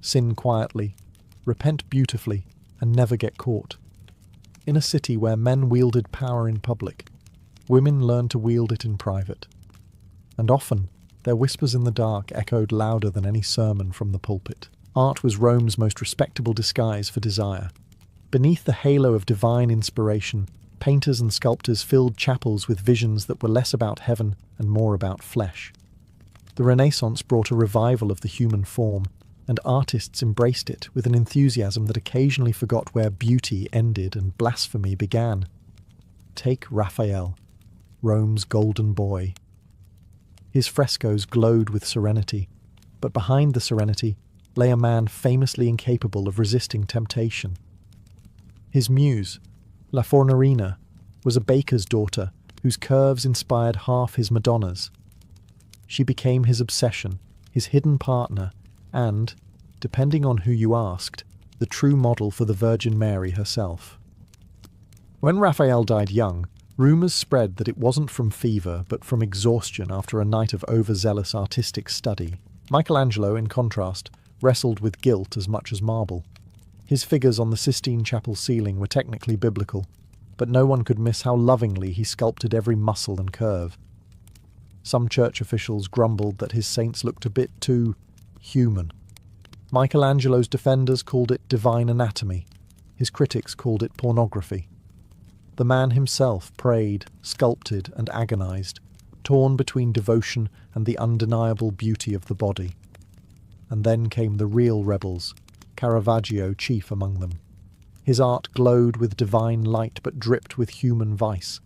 sin quietly, repent beautifully, and never get caught. In a city where men wielded power in public, women learned to wield it in private. And often, their whispers in the dark echoed louder than any sermon from the pulpit. Art was Rome's most respectable disguise for desire. Beneath the halo of divine inspiration, painters and sculptors filled chapels with visions that were less about heaven and more about flesh. The Renaissance brought a revival of the human form, and artists embraced it with an enthusiasm that occasionally forgot where beauty ended and blasphemy began. Take Raphael, Rome's golden boy. His frescoes glowed with serenity, but behind the serenity lay a man famously incapable of resisting temptation. His muse, La Fornerina, was a baker's daughter whose curves inspired half his Madonnas. She became his obsession, his hidden partner, and, depending on who you asked, the true model for the Virgin Mary herself. When Raphael died young, rumours spread that it wasn't from fever but from exhaustion after a night of overzealous artistic study. Michelangelo, in contrast, wrestled with guilt as much as marble. His figures on the Sistine Chapel ceiling were technically biblical, but no one could miss how lovingly he sculpted every muscle and curve. Some church officials grumbled that his saints looked a bit too human. Michelangelo's defenders called it divine anatomy. His critics called it pornography. The man himself prayed, sculpted, and agonized, torn between devotion and the undeniable beauty of the body. And then came the real rebels, Caravaggio chief among them. His art glowed with divine light but dripped with human vice.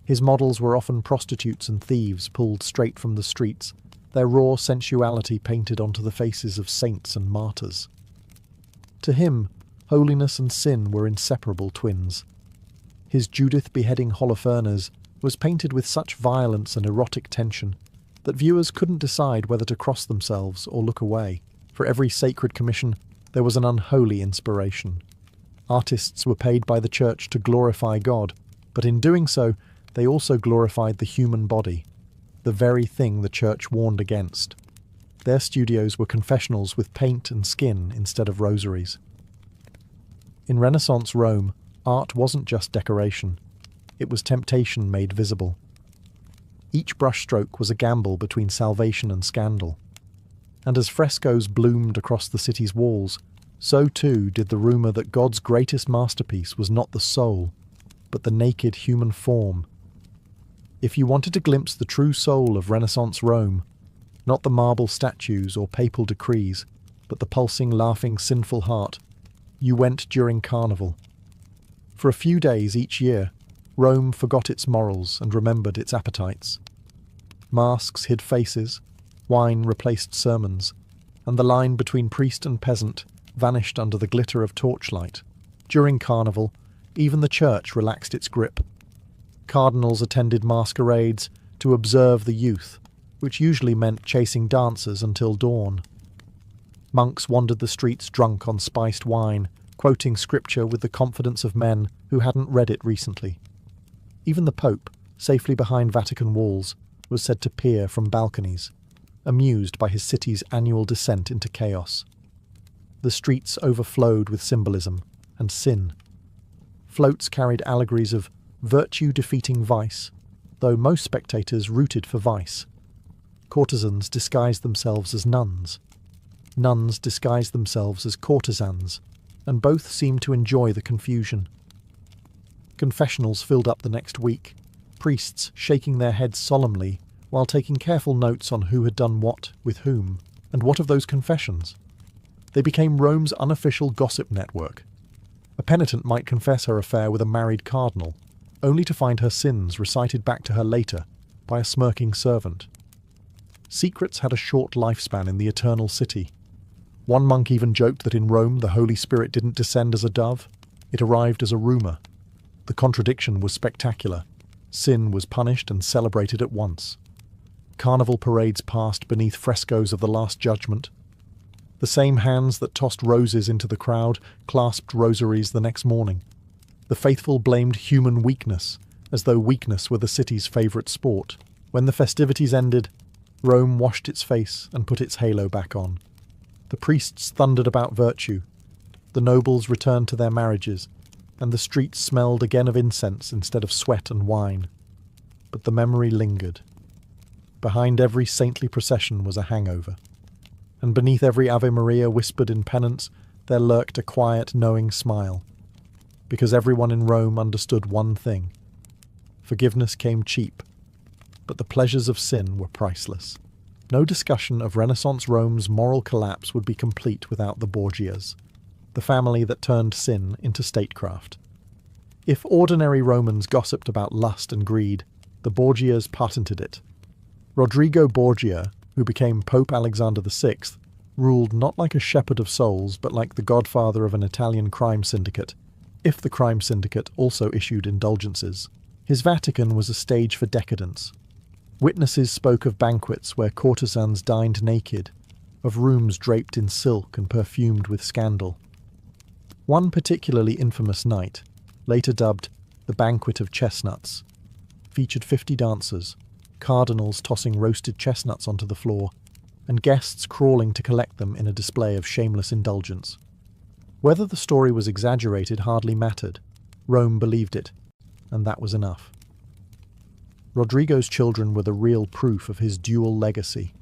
His models were often prostitutes and thieves pulled straight from the streets, their raw sensuality painted onto the faces of saints and martyrs. To him, holiness and sin were inseparable twins. His Judith beheading Holofernes was painted with such violence and erotic tension that viewers couldn't decide whether to cross themselves or look away. For every sacred commission, there was an unholy inspiration. Artists were paid by the church to glorify God, but in doing so, they also glorified the human body, the very thing the church warned against. Their studios were confessionals with paint and skin instead of rosaries. In Renaissance Rome, art wasn't just decoration. It was temptation made visible. Each brushstroke was a gamble between salvation and scandal. And as frescoes bloomed across the city's walls, so too did the rumour that God's greatest masterpiece was not the soul, but the naked human form. If you wanted to glimpse the true soul of Renaissance Rome, not the marble statues or papal decrees, but the pulsing, laughing, sinful heart, you went during Carnival. For a few days each year, Rome forgot its morals and remembered its appetites. Masks hid faces, wine replaced sermons, and the line between priest and peasant vanished under the glitter of torchlight. During Carnival, even the church relaxed its grip. Cardinals attended masquerades to observe the youth, which usually meant chasing dancers until dawn. Monks wandered the streets drunk on spiced wine, quoting scripture with the confidence of men who hadn't read it recently. Even the Pope, safely behind Vatican walls, was said to peer from balconies, amused by his city's annual descent into chaos. The streets overflowed with symbolism and sin. Floats carried allegories of virtue defeating vice, though most spectators rooted for vice. Courtesans disguised themselves as nuns. Nuns disguised themselves as courtesans, and both seemed to enjoy the confusion. Confessionals filled up the next week, priests shaking their heads solemnly while taking careful notes on who had done what with whom, and what of those confessions. They became Rome's unofficial gossip network. A penitent might confess her affair with a married cardinal, only to find her sins recited back to her later by a smirking servant. Secrets had a short lifespan in the Eternal City. One monk even joked that in Rome the Holy Spirit didn't descend as a dove, it arrived as a rumour. The contradiction was spectacular. Sin was punished and celebrated at once. Carnival parades passed beneath frescoes of the Last Judgment. The same hands that tossed roses into the crowd clasped rosaries the next morning. The faithful blamed human weakness, as though weakness were the city's favourite sport. When the festivities ended, Rome washed its face and put its halo back on. The priests thundered about virtue. The nobles returned to their marriages, and the streets smelled again of incense instead of sweat and wine. But the memory lingered. Behind every saintly procession was a hangover, and beneath every Ave Maria whispered in penance there lurked a quiet, knowing smile, because everyone in Rome understood one thing. Forgiveness came cheap, but the pleasures of sin were priceless. No discussion of Renaissance Rome's moral collapse would be complete without the Borgias, the family that turned sin into statecraft. If ordinary Romans gossiped about lust and greed, the Borgias patented it. Rodrigo Borgia, who became Pope Alexander VI, ruled not like a shepherd of souls but like the godfather of an Italian crime syndicate, if the crime syndicate also issued indulgences. His Vatican was a stage for decadence. Witnesses spoke of banquets where courtesans dined naked, of rooms draped in silk and perfumed with scandal. One particularly infamous night, later dubbed the Banquet of Chestnuts, featured 50 dancers, cardinals tossing roasted chestnuts onto the floor, and guests crawling to collect them in a display of shameless indulgence. Whether the story was exaggerated hardly mattered. Rome believed it, and that was enough. Rodrigo's children were the real proof of his dual legacy.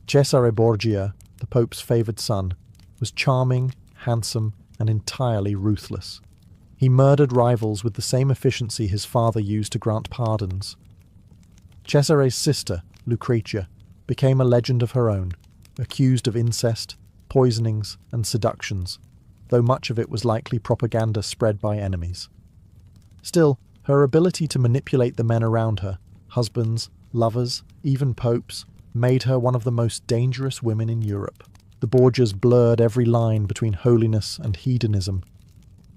Cesare Borgia, the Pope's favoured son, was charming, handsome, and entirely ruthless. He murdered rivals with the same efficiency his father used to grant pardons. Cesare's sister, Lucretia, became a legend of her own, accused of incest, poisonings, and seductions, though much of it was likely propaganda spread by enemies. Still, her ability to manipulate the men around her, husbands, lovers, even popes, made her one of the most dangerous women in Europe. The Borgias blurred every line between holiness and hedonism.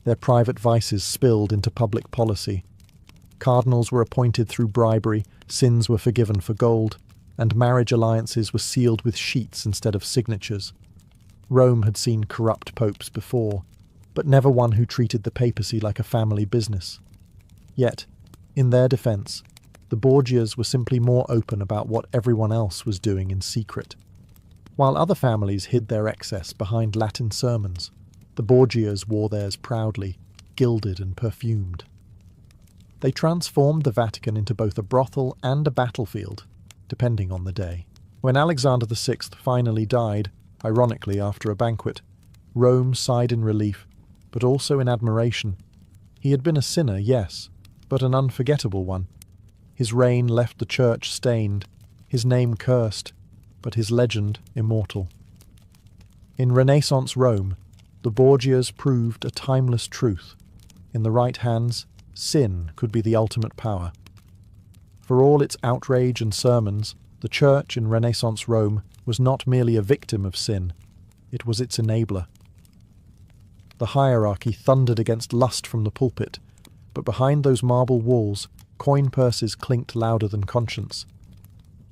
Their private vices spilled into public policy. Cardinals were appointed through bribery, sins were forgiven for gold, and marriage alliances were sealed with sheets instead of signatures. Rome had seen corrupt popes before, but never one who treated the papacy like a family business. Yet, in their defence, the Borgias were simply more open about what everyone else was doing in secret. While other families hid their excess behind Latin sermons, the Borgias wore theirs proudly, gilded and perfumed. They transformed the Vatican into both a brothel and a battlefield, depending on the day. When Alexander VI finally died, ironically after a banquet, Rome sighed in relief, but also in admiration. He had been a sinner, yes, but an unforgettable one. His reign left the church stained, his name cursed, but his legend immortal. In Renaissance Rome, the Borgias proved a timeless truth. in the right hands, sin could be the ultimate power. For all its outrage and sermons, the Church in Renaissance Rome was not merely a victim of sin, it was its enabler. The hierarchy thundered against lust from the pulpit, but behind those marble walls, coin purses clinked louder than conscience.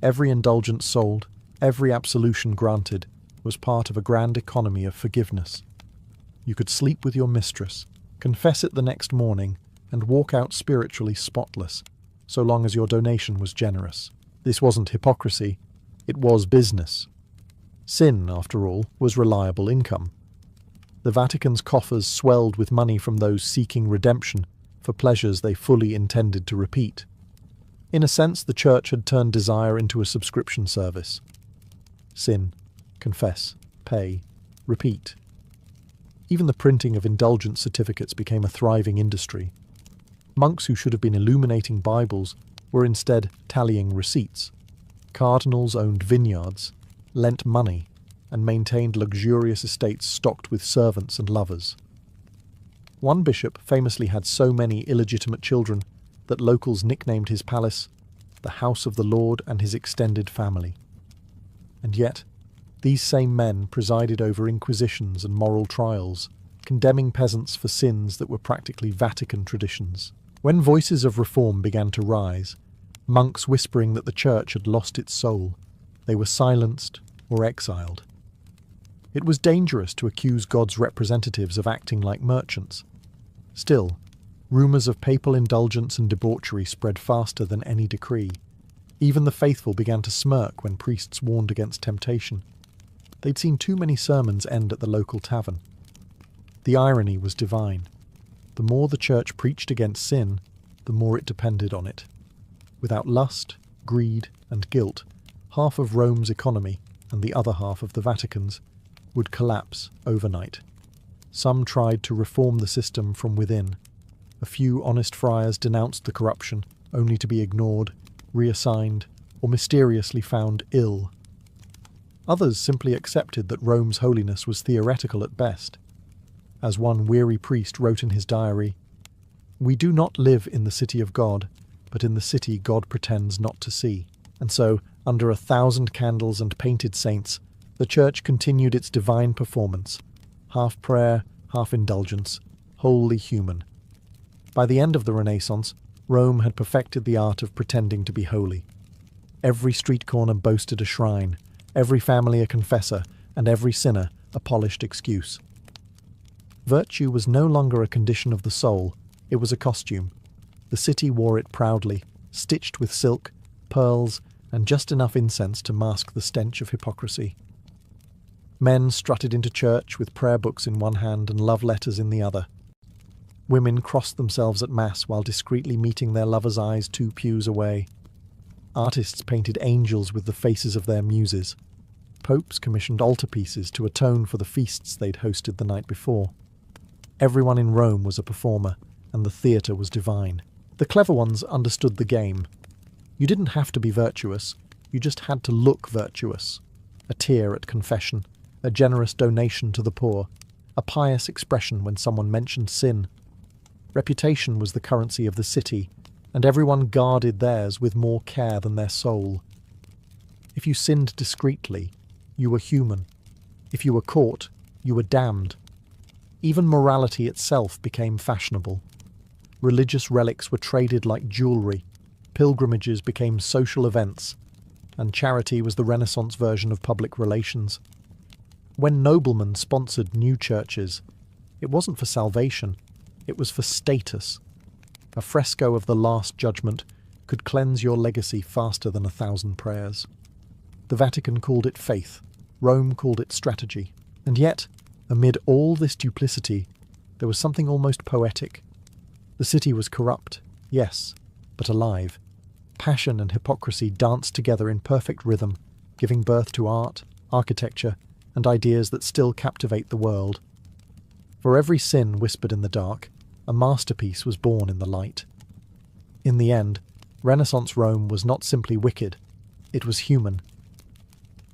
Every indulgence sold, every absolution granted, was part of a grand economy of forgiveness. You could sleep with your mistress, confess it the next morning, and walk out spiritually spotless, so long as your donation was generous. This wasn't hypocrisy, it was business. Sin, after all, was reliable income. The Vatican's coffers swelled with money from those seeking redemption for pleasures they fully intended to repeat. In a sense, the Church had turned desire into a subscription service. Sin, confess, pay, repeat. Even the printing of indulgence certificates became a thriving industry. Monks who should have been illuminating Bibles were instead tallying receipts. Cardinals owned vineyards, lent money, and maintained luxurious estates stocked with servants and lovers. One bishop famously had so many illegitimate children that locals nicknamed his palace the House of the Lord and his extended family. And yet, these same men presided over inquisitions and moral trials, condemning peasants for sins that were practically Vatican traditions. When voices of reform began to rise, monks whispering that the Church had lost its soul, they were silenced or exiled. It was dangerous to accuse God's representatives of acting like merchants. Still, rumours of papal indulgence and debauchery spread faster than any decree. Even the faithful began to smirk when priests warned against temptation. They'd seen too many sermons end at the local tavern. The irony was divine. The more the Church preached against sin, the more it depended on it. Without lust, greed, and guilt, half of Rome's economy, and the other half of the Vatican's, would collapse overnight. Some tried to reform the system from within. A few honest friars denounced the corruption, only to be ignored, reassigned, or mysteriously found ill. Others simply accepted that Rome's holiness was theoretical at best. As one weary priest wrote in his diary, "We do not live in the city of God, but in the city God pretends not to see." And so, under 1,000 candles and painted saints, the Church continued its divine performance, half prayer, half indulgence, wholly human. By the end of the Renaissance, Rome had perfected the art of pretending to be holy. Every street corner boasted a shrine, every family a confessor, and every sinner a polished excuse. Virtue was no longer a condition of the soul, it was a costume. The city wore it proudly, stitched with silk, pearls, and just enough incense to mask the stench of hypocrisy. Men strutted into church with prayer books in one hand and love letters in the other. Women crossed themselves at Mass while discreetly meeting their lovers' eyes 2 pews away. Artists painted angels with the faces of their muses. Popes commissioned altarpieces to atone for the feasts they'd hosted the night before. Everyone in Rome was a performer, and the theatre was divine. The clever ones understood the game. You didn't have to be virtuous, you just had to look virtuous. A tear at confession, a generous donation to the poor, a pious expression when someone mentioned sin. Reputation was the currency of the city, and everyone guarded theirs with more care than their soul. If you sinned discreetly, you were human. If you were caught, you were damned. Even morality itself became fashionable. Religious relics were traded like jewellery, pilgrimages became social events, and charity was the Renaissance version of public relations. When noblemen sponsored new churches, it wasn't for salvation, it was for status. A fresco of the Last Judgment could cleanse your legacy faster than 1,000 prayers. The Vatican called it faith, Rome called it strategy. And yet, amid all this duplicity, there was something almost poetic. The city was corrupt, yes, but alive. Passion and hypocrisy danced together in perfect rhythm, giving birth to art, architecture, and ideas that still captivate the world. For every sin whispered in the dark, a masterpiece was born in the light. In the end, Renaissance Rome was not simply wicked, it was human.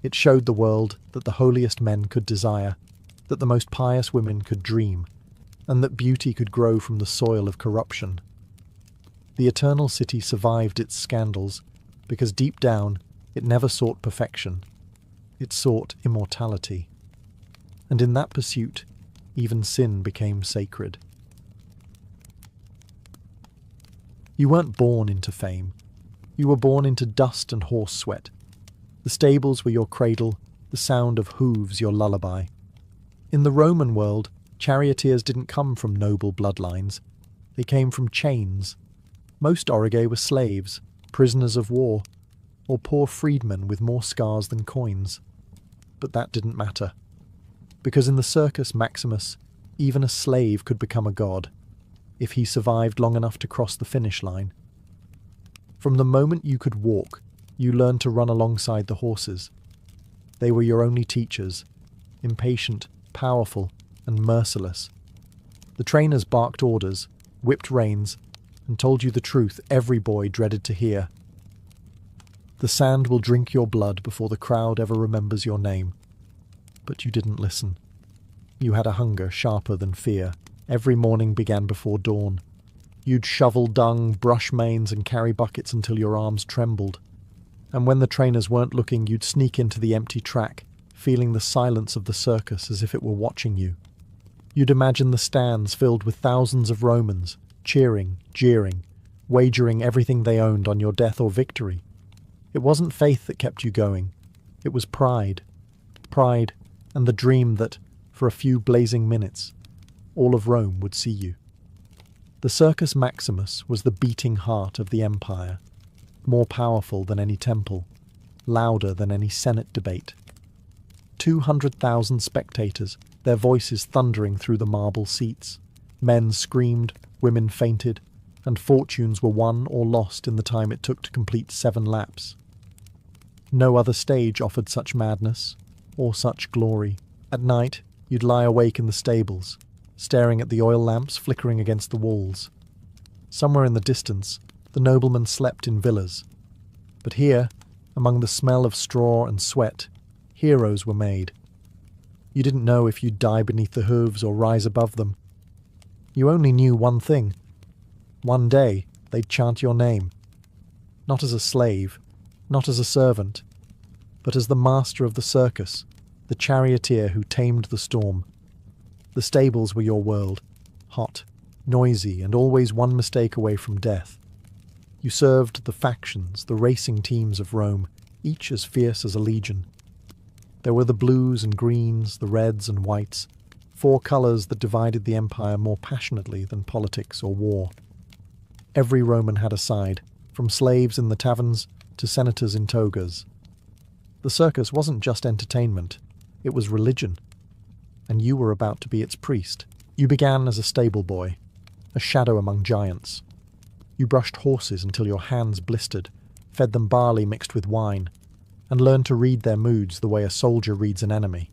It showed the world that the holiest men could desire, that the most pious women could dream, and that beauty could grow from the soil of corruption. The Eternal City survived its scandals because deep down it never sought perfection. It sought immortality. And in that pursuit, even sin became sacred. You weren't born into fame. You were born into dust and horse sweat. The stables were your cradle, the sound of hooves your lullaby. In the Roman world, charioteers didn't come from noble bloodlines. They came from chains. Most aurigae were slaves, prisoners of war, or poor freedmen with more scars than coins. But that didn't matter. Because in the Circus Maximus, even a slave could become a god, if he survived long enough to cross the finish line. From the moment you could walk, you learned to run alongside the horses. They were your only teachers, impatient, powerful, and merciless. The trainers barked orders, whipped reins, and told you the truth every boy dreaded to hear. The sand will drink your blood before the crowd ever remembers your name. But you didn't listen. You had a hunger sharper than fear. Every morning began before dawn. You'd shovel dung, brush manes, and carry buckets until your arms trembled. And when the trainers weren't looking, you'd sneak into the empty track, feeling the silence of the circus as if it were watching you. You'd imagine the stands filled with thousands of Romans, cheering, jeering, wagering everything they owned on your death or victory. It wasn't faith that kept you going. It was pride. Pride and the dream that, for a few blazing minutes, all of Rome would see you. The Circus Maximus was the beating heart of the empire, more powerful than any temple, louder than any Senate debate. 200,000 spectators, their voices thundering through the marble seats. Men screamed, women fainted, and fortunes were won or lost in the time it took to complete 7 laps. No other stage offered such madness, or such glory. At night, you'd lie awake in the stables, staring at the oil lamps flickering against the walls. Somewhere in the distance, the noblemen slept in villas. But here, among the smell of straw and sweat, heroes were made. You didn't know if you'd die beneath the hooves or rise above them. You only knew one thing. One day, they'd chant your name. Not as a slave, not as a servant, but as the master of the circus, the charioteer who tamed the storm. The stables were your world, hot, noisy, and always one mistake away from death. You served the factions, the racing teams of Rome, each as fierce as a legion. There were the blues and greens, the reds and whites, 4 colours that divided the empire more passionately than politics or war. Every Roman had a side, from slaves in the taverns to senators in togas. The circus wasn't just entertainment, it was religion, and you were about to be its priest. You began as a stable boy, a shadow among giants. You brushed horses until your hands blistered, fed them barley mixed with wine, and learned to read their moods the way a soldier reads an enemy.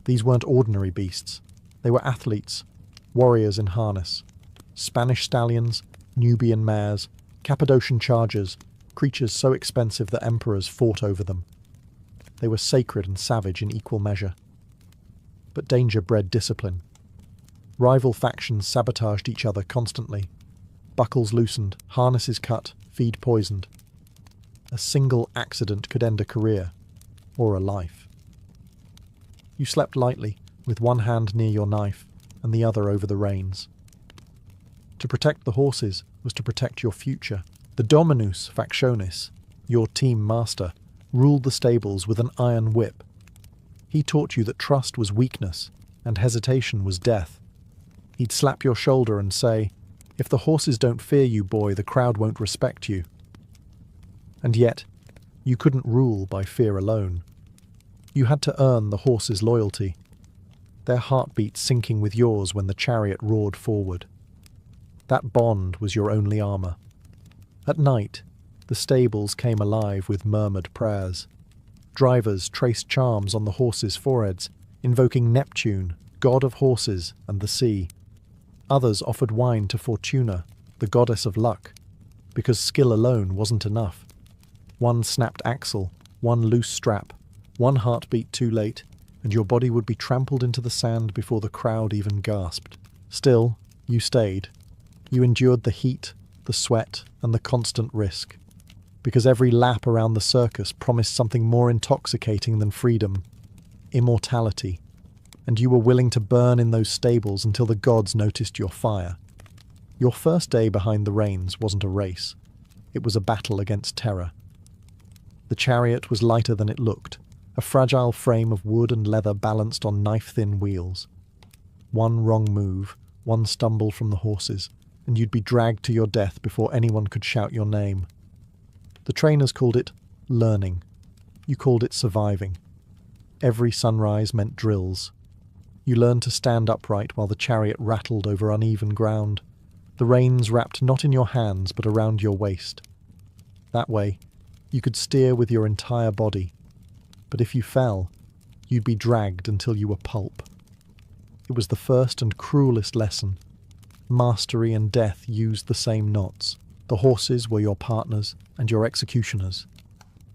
These weren't ordinary beasts. They were athletes, warriors in harness, Spanish stallions, Nubian mares, Cappadocian chargers, creatures so expensive that emperors fought over them. They were sacred and savage in equal measure. But danger bred discipline. Rival factions sabotaged each other constantly. Buckles loosened, harnesses cut, feed poisoned. A single accident could end a career, or a life. You slept lightly, with one hand near your knife and the other over the reins. To protect the horses was to protect your future. The Dominus Factionis, your team master, ruled the stables with an iron whip. He taught you that trust was weakness and hesitation was death. He'd slap your shoulder and say, "If the horses don't fear you, boy, the crowd won't respect you." And yet, you couldn't rule by fear alone. You had to earn the horses' loyalty, their heartbeats syncing with yours when the chariot roared forward. That bond was your only armour. At night, the stables came alive with murmured prayers. Drivers traced charms on the horses' foreheads, invoking Neptune, god of horses and the sea. Others offered wine to Fortuna, the goddess of luck, because skill alone wasn't enough. One snapped axle, one loose strap, one heartbeat too late, and your body would be trampled into the sand before the crowd even gasped. Still, you stayed. You endured the heat, the sweat, and the constant risk. Because every lap around the circus promised something more intoxicating than freedom, immortality, and you were willing to burn in those stables until the gods noticed your fire. Your first day behind the reins wasn't a race. It was a battle against terror. The chariot was lighter than it looked, a fragile frame of wood and leather balanced on knife-thin wheels. One wrong move, one stumble from the horses, and you'd be dragged to your death before anyone could shout your name. The trainers called it learning. You called it surviving. Every sunrise meant drills. You learned to stand upright while the chariot rattled over uneven ground, the reins wrapped not in your hands but around your waist. That way, you could steer with your entire body. But if you fell, you'd be dragged until you were pulp. It was the first and cruelest lesson. Mastery and death used the same knots. The horses were your partners and your executioners.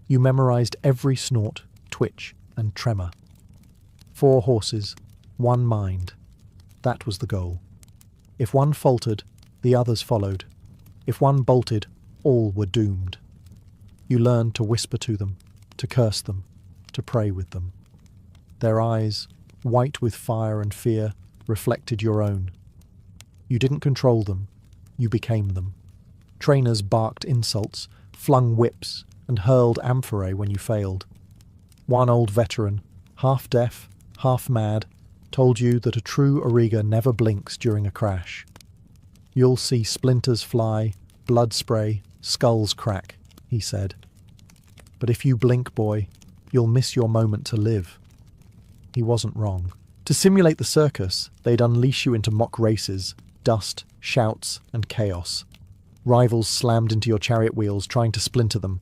You memorized every snort, twitch, and tremor. 4 horses, 1 mind. That was the goal. If one faltered, the others followed. If one bolted, all were doomed. You learned to whisper to them, to curse them, to pray with them. Their eyes, white with fire and fear, reflected your own. You didn't control them, you became them. Trainers barked insults, flung whips, and hurled amphorae when you failed. One old veteran, half deaf, half mad, told you that a true Auriga never blinks during a crash. You'll see splinters fly, blood spray, skulls crack, he said. But if you blink, boy, you'll miss your moment to live. He wasn't wrong. To simulate the circus, they'd unleash you into mock races, dust, shouts, and chaos. Rivals slammed into your chariot wheels, trying to splinter them.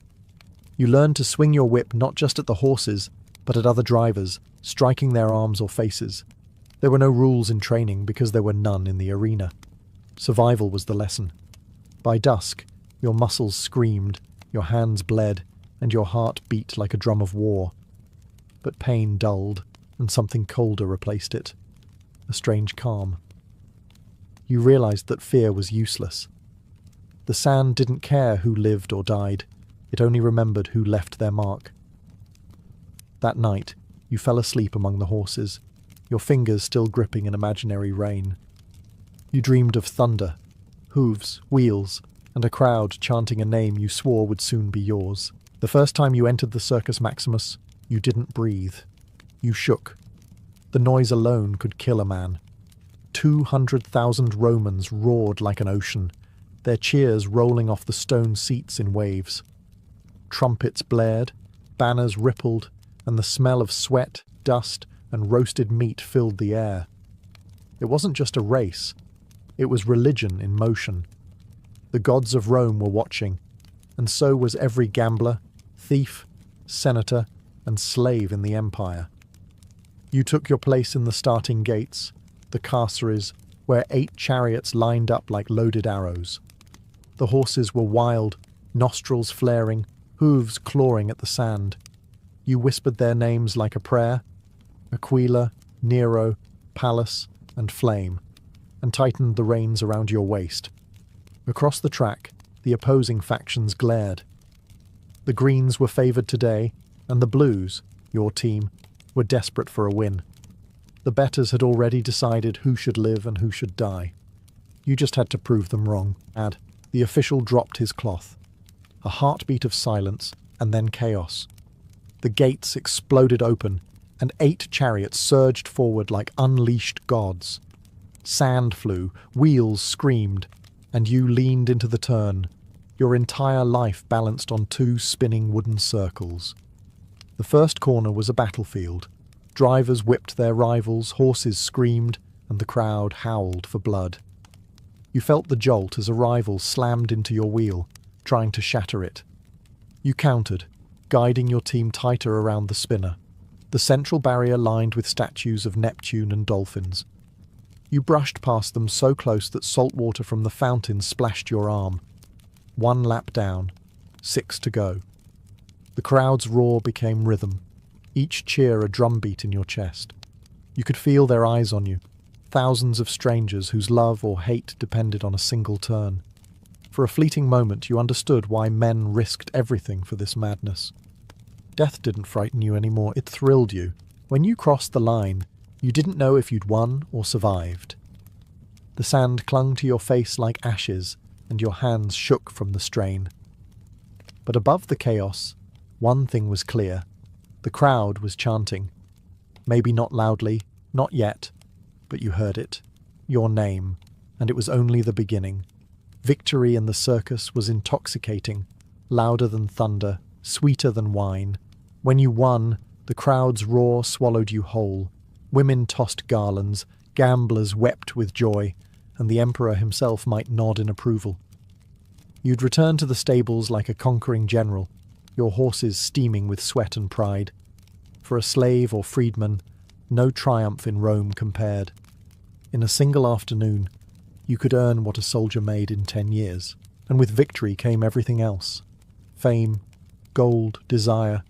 You learned to swing your whip not just at the horses, but at other drivers, striking their arms or faces. There were no rules in training because there were none in the arena. Survival was the lesson. By dusk, your muscles screamed, your hands bled, and your heart beat like a drum of war. But pain dulled, and something colder replaced it. A strange calm. You realized that fear was useless. The sand didn't care who lived or died. It only remembered who left their mark. That night, you fell asleep among the horses, your fingers still gripping an imaginary rein. You dreamed of thunder, hooves, wheels, and a crowd chanting a name you swore would soon be yours. The first time you entered the Circus Maximus, you didn't breathe. You shook. The noise alone could kill a man. 200,000 Romans roared like an ocean, their cheers rolling off the stone seats in waves. Trumpets blared, banners rippled, and the smell of sweat, dust, and roasted meat filled the air. It wasn't just a race. It was religion in motion. The gods of Rome were watching, and so was every gambler, thief, senator, and slave in the empire. You took your place in the starting gates, the carceres, where 8 chariots lined up like loaded arrows. The horses were wild, nostrils flaring, hooves clawing at the sand. You whispered their names like a prayer: Aquila, Nero, Pallas, and Flame, and tightened the reins around your waist. Across the track, the opposing factions glared. The Greens were favoured today, and the Blues, your team, were desperate for a win. The betters had already decided who should live and who should die. You just had to prove them wrong. The official dropped his cloth. A heartbeat of silence, and then chaos. The gates exploded open, and 8 chariots surged forward like unleashed gods. Sand flew, wheels screamed, and you leaned into the turn, your entire life balanced on 2 spinning wooden circles. The first corner was a battlefield. Drivers whipped their rivals, horses screamed, and the crowd howled for blood. You felt the jolt as a rival slammed into your wheel, trying to shatter it. You countered, guiding your team tighter around the spinner, the central barrier lined with statues of Neptune and dolphins. You brushed past them so close that salt water from the fountain splashed your arm. 1 lap down, 6 to go. The crowd's roar became rhythm, each cheer a drumbeat in your chest. You could feel their eyes on you, thousands of strangers whose love or hate depended on a single turn. For a fleeting moment you understood why men risked everything for this madness. Death didn't frighten you anymore, it thrilled you. When you crossed the line, you didn't know if you'd won or survived. The sand clung to your face like ashes, and your hands shook from the strain. But above the chaos, one thing was clear. The crowd was chanting. Maybe not loudly, not yet, but you heard it. Your name, and it was only the beginning. Victory in the circus was intoxicating, louder than thunder, sweeter than wine. When you won, the crowd's roar swallowed you whole. Women tossed garlands, gamblers wept with joy, and the emperor himself might nod in approval. You'd return to the stables like a conquering general, your horses steaming with sweat and pride. For a slave or freedman, no triumph in Rome compared. In a single afternoon, you could earn what a soldier made in 10 years, and with victory came everything else. Fame, gold, desire.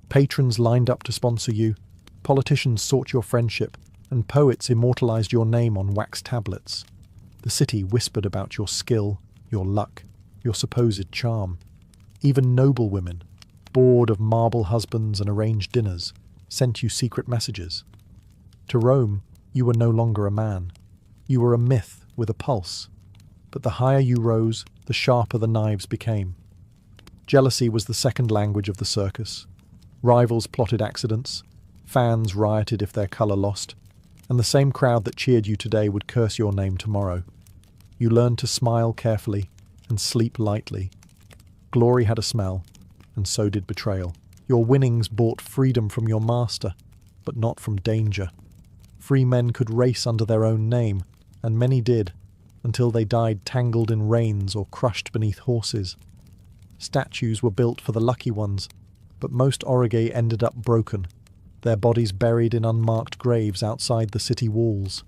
Patrons lined up to sponsor you, politicians sought your friendship, and poets immortalized your name on wax tablets. The city whispered about your skill, your luck, your supposed charm. Even noblewomen, bored of marble husbands and arranged dinners, sent you secret messages. To Rome, you were no longer a man. You were a myth with a pulse. But the higher you rose, the sharper the knives became. Jealousy was the second language of the circus. Rivals plotted accidents, fans rioted if their colour lost, and the same crowd that cheered you today would curse your name tomorrow. You learned to smile carefully and sleep lightly. Glory had a smell, and so did betrayal. Your winnings bought freedom from your master, but not from danger. Free men could race under their own name, and many did, until they died tangled in reins or crushed beneath horses. Statues were built for the lucky ones, but most orage ended up broken, their bodies buried in unmarked graves outside the city walls.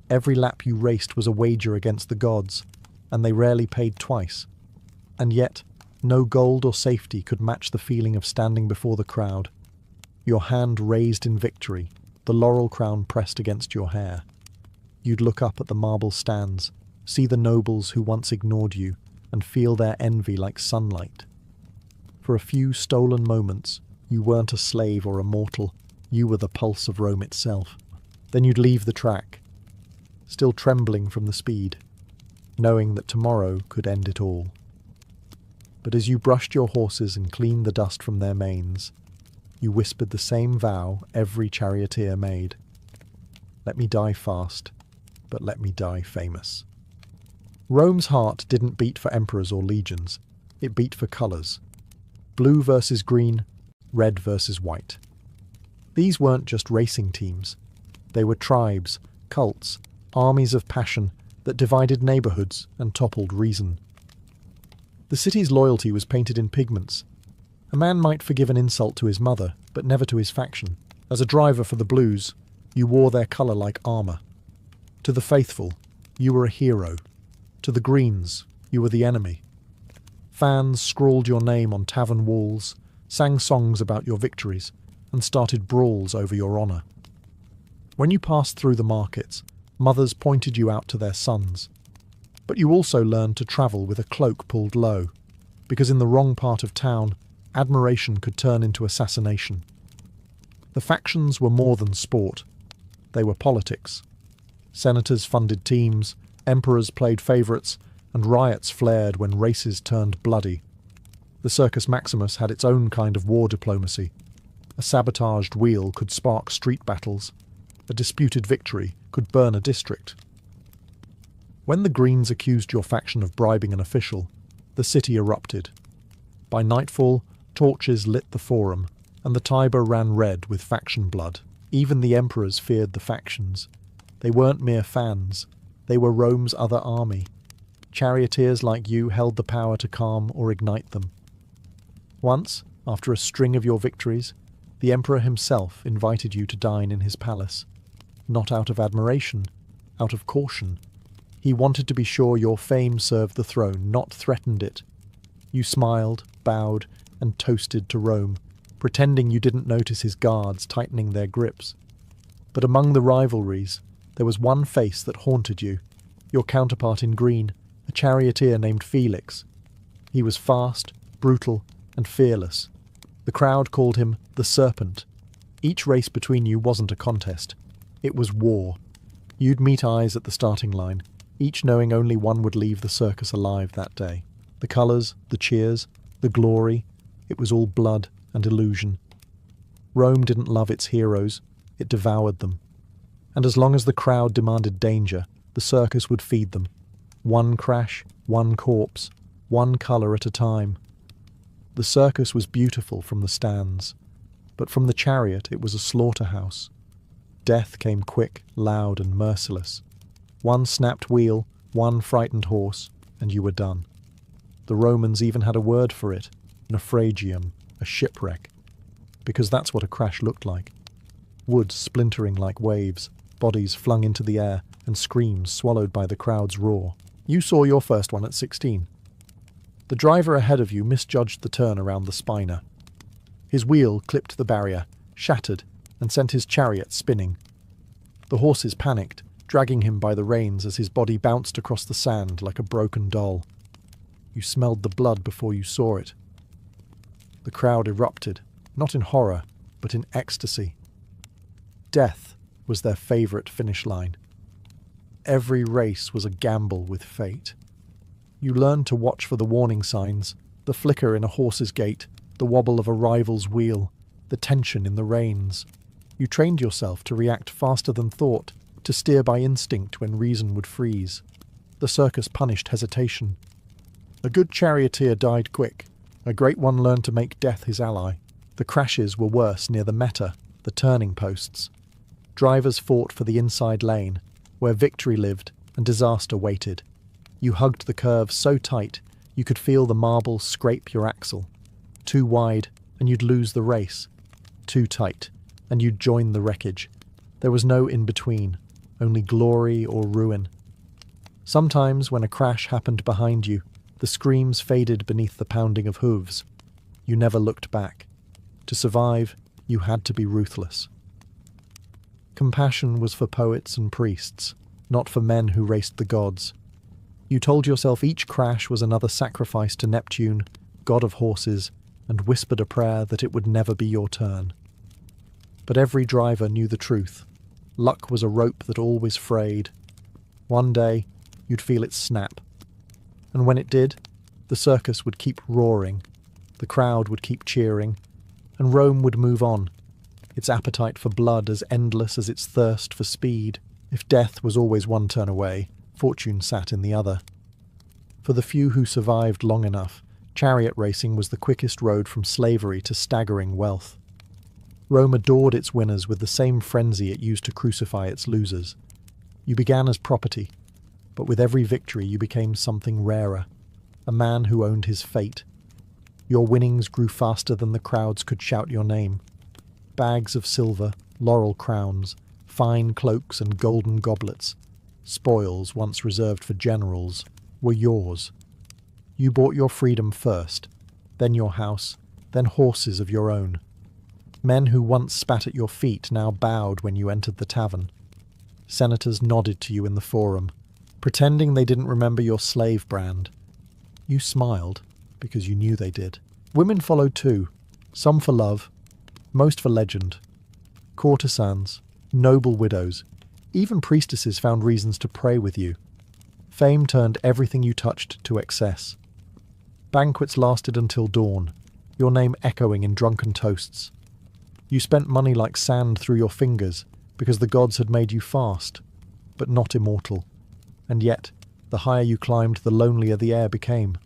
Every lap you raced was a wager against the gods, and they rarely paid twice. And yet, no gold or safety could match the feeling of standing before the crowd. Your hand raised in victory, the laurel crown pressed against your hair. You'd look up at the marble stands, see the nobles who once ignored you, and feel their envy like sunlight. For a few stolen moments, you weren't a slave or a mortal, you were the pulse of Rome itself. Then you'd leave the track, still trembling from the speed, knowing that tomorrow could end it all. But as you brushed your horses and cleaned the dust from their manes, you whispered the same vow every charioteer made. Let me die fast, but let me die famous. Rome's heart didn't beat for emperors or legions, it beat for colours. Blue versus green, red versus white. These weren't just racing teams. They were tribes, cults, armies of passion that divided neighbourhoods and toppled reason. The city's loyalty was painted in pigments. A man might forgive an insult to his mother, but never to his faction. As a driver for the Blues, you wore their colour like armour. To the faithful, you were a hero. To the Greens, you were the enemy. Fans scrawled your name on tavern walls, sang songs about your victories, and started brawls over your honour. When you passed through the markets, mothers pointed you out to their sons. But you also learned to travel with a cloak pulled low, because in the wrong part of town, admiration could turn into assassination. The factions were more than sport. They were politics. Senators funded teams, emperors played favourites, and riots flared when races turned bloody. The Circus Maximus had its own kind of war diplomacy. A sabotaged wheel could spark street battles. A disputed victory could burn a district. When the Greens accused your faction of bribing an official, the city erupted. By nightfall, torches lit the forum, and the Tiber ran red with faction blood. Even the emperors feared the factions. They weren't mere fans. They were Rome's other army. Charioteers like you held the power to calm or ignite them. Once, after a string of your victories, the emperor himself invited you to dine in his palace. Not out of admiration, out of caution. He wanted to be sure your fame served the throne, not threatened it. You smiled, bowed, and toasted to Rome, pretending you didn't notice his guards tightening their grips. But among the rivalries, there was one face that haunted you, your counterpart in green, a charioteer named Felix. He was fast, brutal, and fearless. The crowd called him the Serpent. Each race between you wasn't a contest. It was war. You'd meet eyes at the starting line, each knowing only one would leave the circus alive that day. The colours, the cheers, the glory, it was all blood and illusion. Rome didn't love its heroes, it devoured them. And as long as the crowd demanded danger, the circus would feed them. One crash, one corpse, one colour at a time. The circus was beautiful from the stands, but from the chariot it was a slaughterhouse. Death came quick, loud, and merciless. One snapped wheel, one frightened horse, and you were done. The Romans even had a word for it, naufragium, a shipwreck, because that's what a crash looked like. Wood splintering like waves, bodies flung into the air, and screams swallowed by the crowd's roar. You saw your first one at 16. The driver ahead of you misjudged the turn around the spiner. His wheel clipped the barrier, shattered, and sent his chariot spinning. The horses panicked, dragging him by the reins as his body bounced across the sand like a broken doll. You smelled the blood before you saw it. The crowd erupted, not in horror, but in ecstasy. Death was their favourite finish line. Every race was a gamble with fate. You learned to watch for the warning signs, the flicker in a horse's gait, the wobble of a rival's wheel, the tension in the reins. You trained yourself to react faster than thought, to steer by instinct when reason would freeze. The circus punished hesitation. A good charioteer died quick. A great one learned to make death his ally. The crashes were worse near the meta, the turning posts. Drivers fought for the inside lane, where victory lived and disaster waited. You hugged the curves so tight you could feel the marble scrape your axle. Too wide, and you'd lose the race. Too tight, and you'd join the wreckage. There was no in-between, only glory or ruin. Sometimes, when a crash happened behind you, the screams faded beneath the pounding of hooves. You never looked back. To survive, you had to be ruthless. Compassion was for poets and priests, not for men who raced the gods. You told yourself each crash was another sacrifice to Neptune, god of horses, and whispered a prayer that it would never be your turn. But every driver knew the truth. Luck was a rope that always frayed. One day, you'd feel it snap. And when it did, the circus would keep roaring, the crowd would keep cheering, and Rome would move on, its appetite for blood as endless as its thirst for speed. If death was always one turn away, fortune sat in the other. For the few who survived long enough, chariot racing was the quickest road from slavery to staggering wealth. Rome adored its winners with the same frenzy it used to crucify its losers. You began as property, but with every victory you became something rarer, a man who owned his fate. Your winnings grew faster than the crowds could shout your name. Bags of silver, laurel crowns, fine cloaks and golden goblets, spoils once reserved for generals, were yours. You bought your freedom first, then your house, then horses of your own. Men who once spat at your feet now bowed when you entered the tavern. Senators nodded to you in the forum, pretending they didn't remember your slave brand. You smiled, because you knew they did. Women followed too, some for love, most for legend. Courtesans, noble widows, even priestesses found reasons to pray with you. Fame turned everything you touched to excess. Banquets lasted until dawn, your name echoing in drunken toasts. You spent money like sand through your fingers because the gods had made you fast, but not immortal. And yet, the higher you climbed, the lonelier the air became.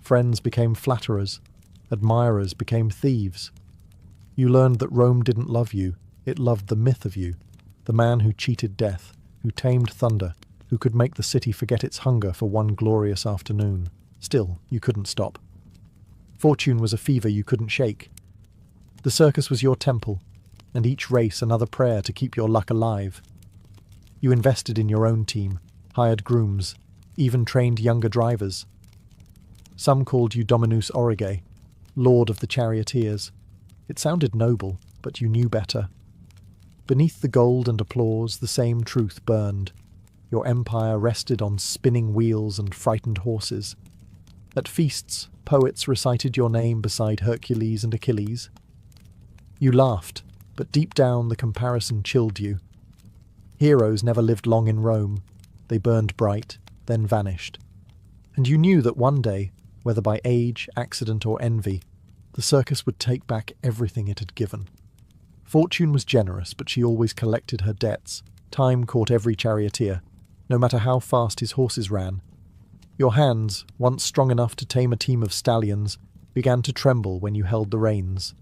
Friends became flatterers, admirers became thieves. You learned that Rome didn't love you, it loved the myth of you, the man who cheated death, who tamed thunder, who could make the city forget its hunger for one glorious afternoon. Still, you couldn't stop. Fortune was a fever you couldn't shake. The circus was your temple, and each race another prayer to keep your luck alive. You invested in your own team, hired grooms, even trained younger drivers. Some called you Dominus Orige, Lord of the Charioteers. It sounded noble, but you knew better. Beneath the gold and applause, the same truth burned. Your empire rested on spinning wheels and frightened horses. At feasts, poets recited your name beside Hercules and Achilles. You laughed, but deep down the comparison chilled you. Heroes never lived long in Rome. They burned bright, then vanished. And you knew that one day, whether by age, accident, or envy, the circus would take back everything it had given. Fortune was generous, but she always collected her debts. Time caught every charioteer, no matter how fast his horses ran. Your hands, once strong enough to tame a team of stallions, began to tremble when you held the reins.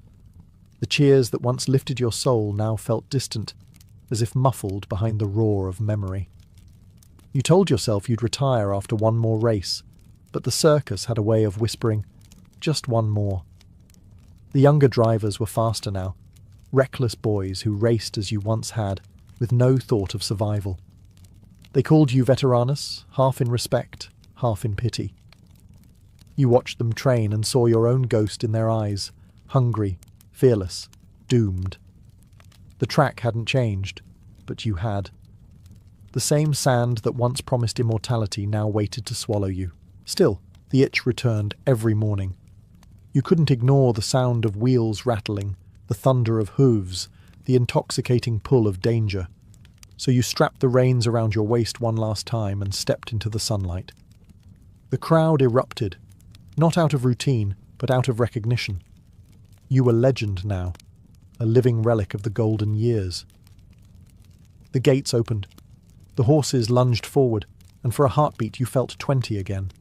The cheers that once lifted your soul now felt distant, as if muffled behind the roar of memory. You told yourself you'd retire after one more race, but the circus had a way of whispering, "Just one more." The younger drivers were faster now, reckless boys who raced as you once had, with no thought of survival. They called you veteranus, half in respect, half in pity. You watched them train and saw your own ghost in their eyes, hungry, fearless, doomed. The track hadn't changed, but you had. The same sand that once promised immortality now waited to swallow you. Still, the itch returned every morning. You couldn't ignore the sound of wheels rattling, the thunder of hooves, the intoxicating pull of danger. So you strapped the reins around your waist one last time and stepped into the sunlight. The crowd erupted, not out of routine, but out of recognition. You were legend now, a living relic of the golden years. The gates opened. The horses lunged forward, and for a heartbeat you felt 20 again.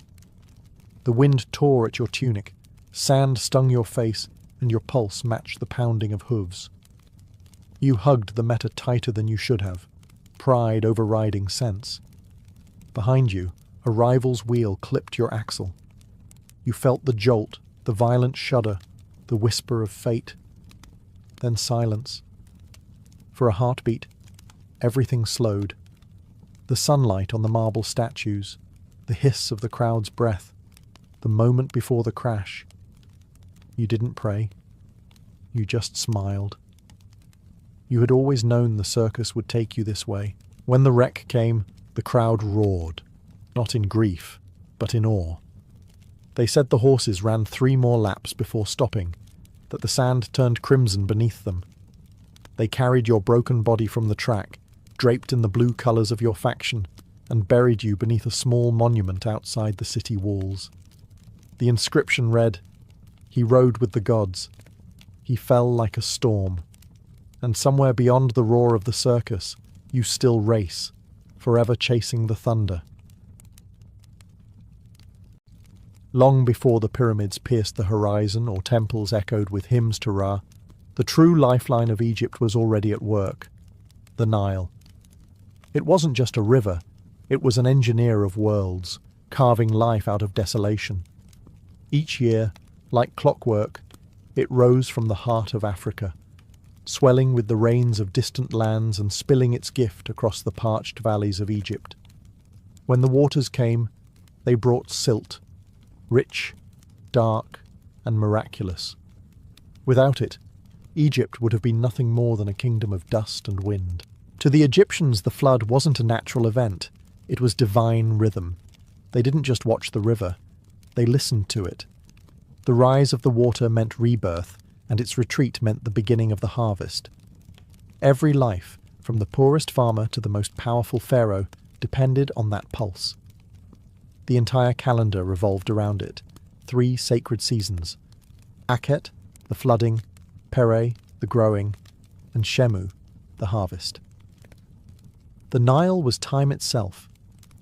The wind tore at your tunic, sand stung your face, and your pulse matched the pounding of hooves. You hugged the meta tighter than you should have, pride overriding sense. Behind you, a rival's wheel clipped your axle. You felt the jolt, the violent shudder, the whisper of fate. Then silence. For a heartbeat, everything slowed. The sunlight on the marble statues, the hiss of the crowd's breath, the moment before the crash. You didn't pray. You just smiled. You had always known the circus would take you this way. When the wreck came, the crowd roared, not in grief, but in awe. They said the horses ran 3 more laps before stopping, that the sand turned crimson beneath them. They carried your broken body from the track, draped in the blue colours of your faction, and buried you beneath a small monument outside the city walls. The inscription read, "He rode with the gods. He fell like a storm. And somewhere beyond the roar of the circus, you still race, forever chasing the thunder." Long before the pyramids pierced the horizon or temples echoed with hymns to Ra, the true lifeline of Egypt was already at work: the Nile. It wasn't just a river, it was an engineer of worlds, carving life out of desolation. Each year, like clockwork, it rose from the heart of Africa, swelling with the rains of distant lands and spilling its gift across the parched valleys of Egypt. When the waters came, they brought silt, rich, dark, and miraculous. Without it, Egypt would have been nothing more than a kingdom of dust and wind. To the Egyptians, the flood wasn't a natural event, it was divine rhythm. They didn't just watch the river, they listened to it. The rise of the water meant rebirth, and its retreat meant the beginning of the harvest. Every life, from the poorest farmer to the most powerful pharaoh, depended on that pulse. The entire calendar revolved around it, 3 sacred seasons: Akhet, the flooding; Pere, the growing; and Shemu, the harvest. The Nile was time itself,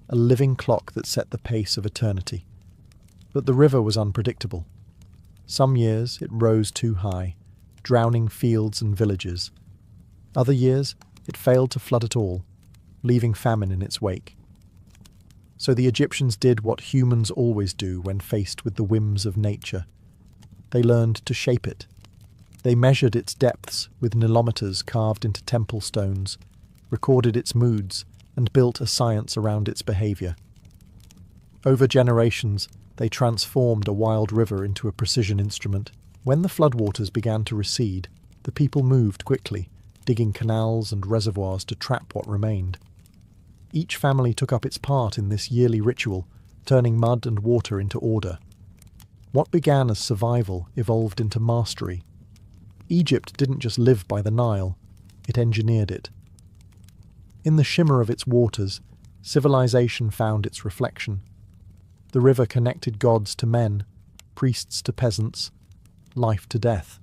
a living clock that set the pace of eternity. But the river was unpredictable. Some years it rose too high, drowning fields and villages. Other years it failed to flood at all, leaving famine in its wake. So the Egyptians did what humans always do when faced with the whims of nature. They learned to shape it. They measured its depths with nilometers carved into temple stones, recorded its moods, and built a science around its behaviour. Over generations, they transformed a wild river into a precision instrument. When the floodwaters began to recede, the people moved quickly. digging canals and reservoirs to trap what remained. Each family took up its part in this yearly ritual, turning mud and water into order. What began as survival evolved into mastery. Egypt didn't just live by the Nile, it engineered it. In the shimmer of its waters, civilization found its reflection. The river connected gods to men, priests to peasants, life to death.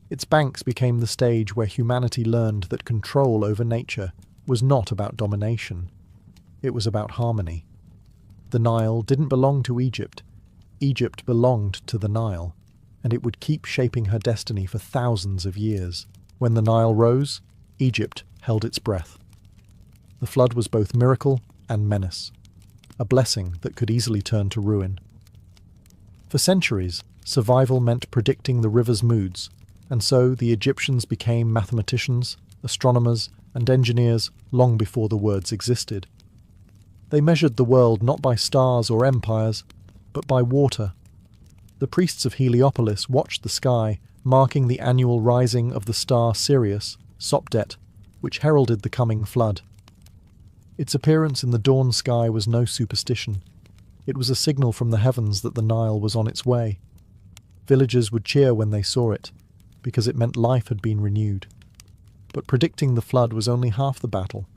Its banks became the stage where humanity learned that control over nature was not about domination. It was about harmony. The Nile didn't belong to Egypt. Egypt belonged to the Nile, and it would keep shaping her destiny for thousands of years. When the Nile rose, Egypt held its breath. The flood was both miracle and menace, a blessing that could easily turn to ruin. For centuries, survival meant predicting the river's moods, and so the Egyptians became mathematicians, astronomers, and engineers long before the words existed. They measured the world not by stars or empires, but by water. The priests of Heliopolis watched the sky, marking the annual rising of the star Sirius, Sopdet, which heralded the coming flood. Its appearance in the dawn sky was no superstition. It was a signal from the heavens that the Nile was on its way. Villagers would cheer when they saw it, because it meant life had been renewed. But predicting the flood was only half the battle.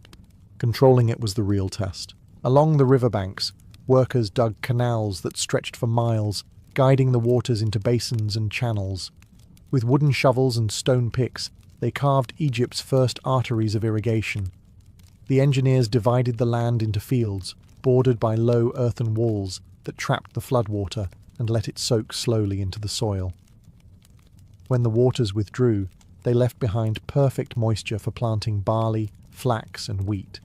Controlling it was the real test. Along the riverbanks, workers dug canals that stretched for miles, guiding the waters into basins and channels. With wooden shovels and stone picks, they carved Egypt's first arteries of irrigation. The engineers divided the land into fields, bordered by low earthen walls that trapped the floodwater and let it soak slowly into the soil. When the waters withdrew, they left behind perfect moisture for planting barley, flax, and wheat.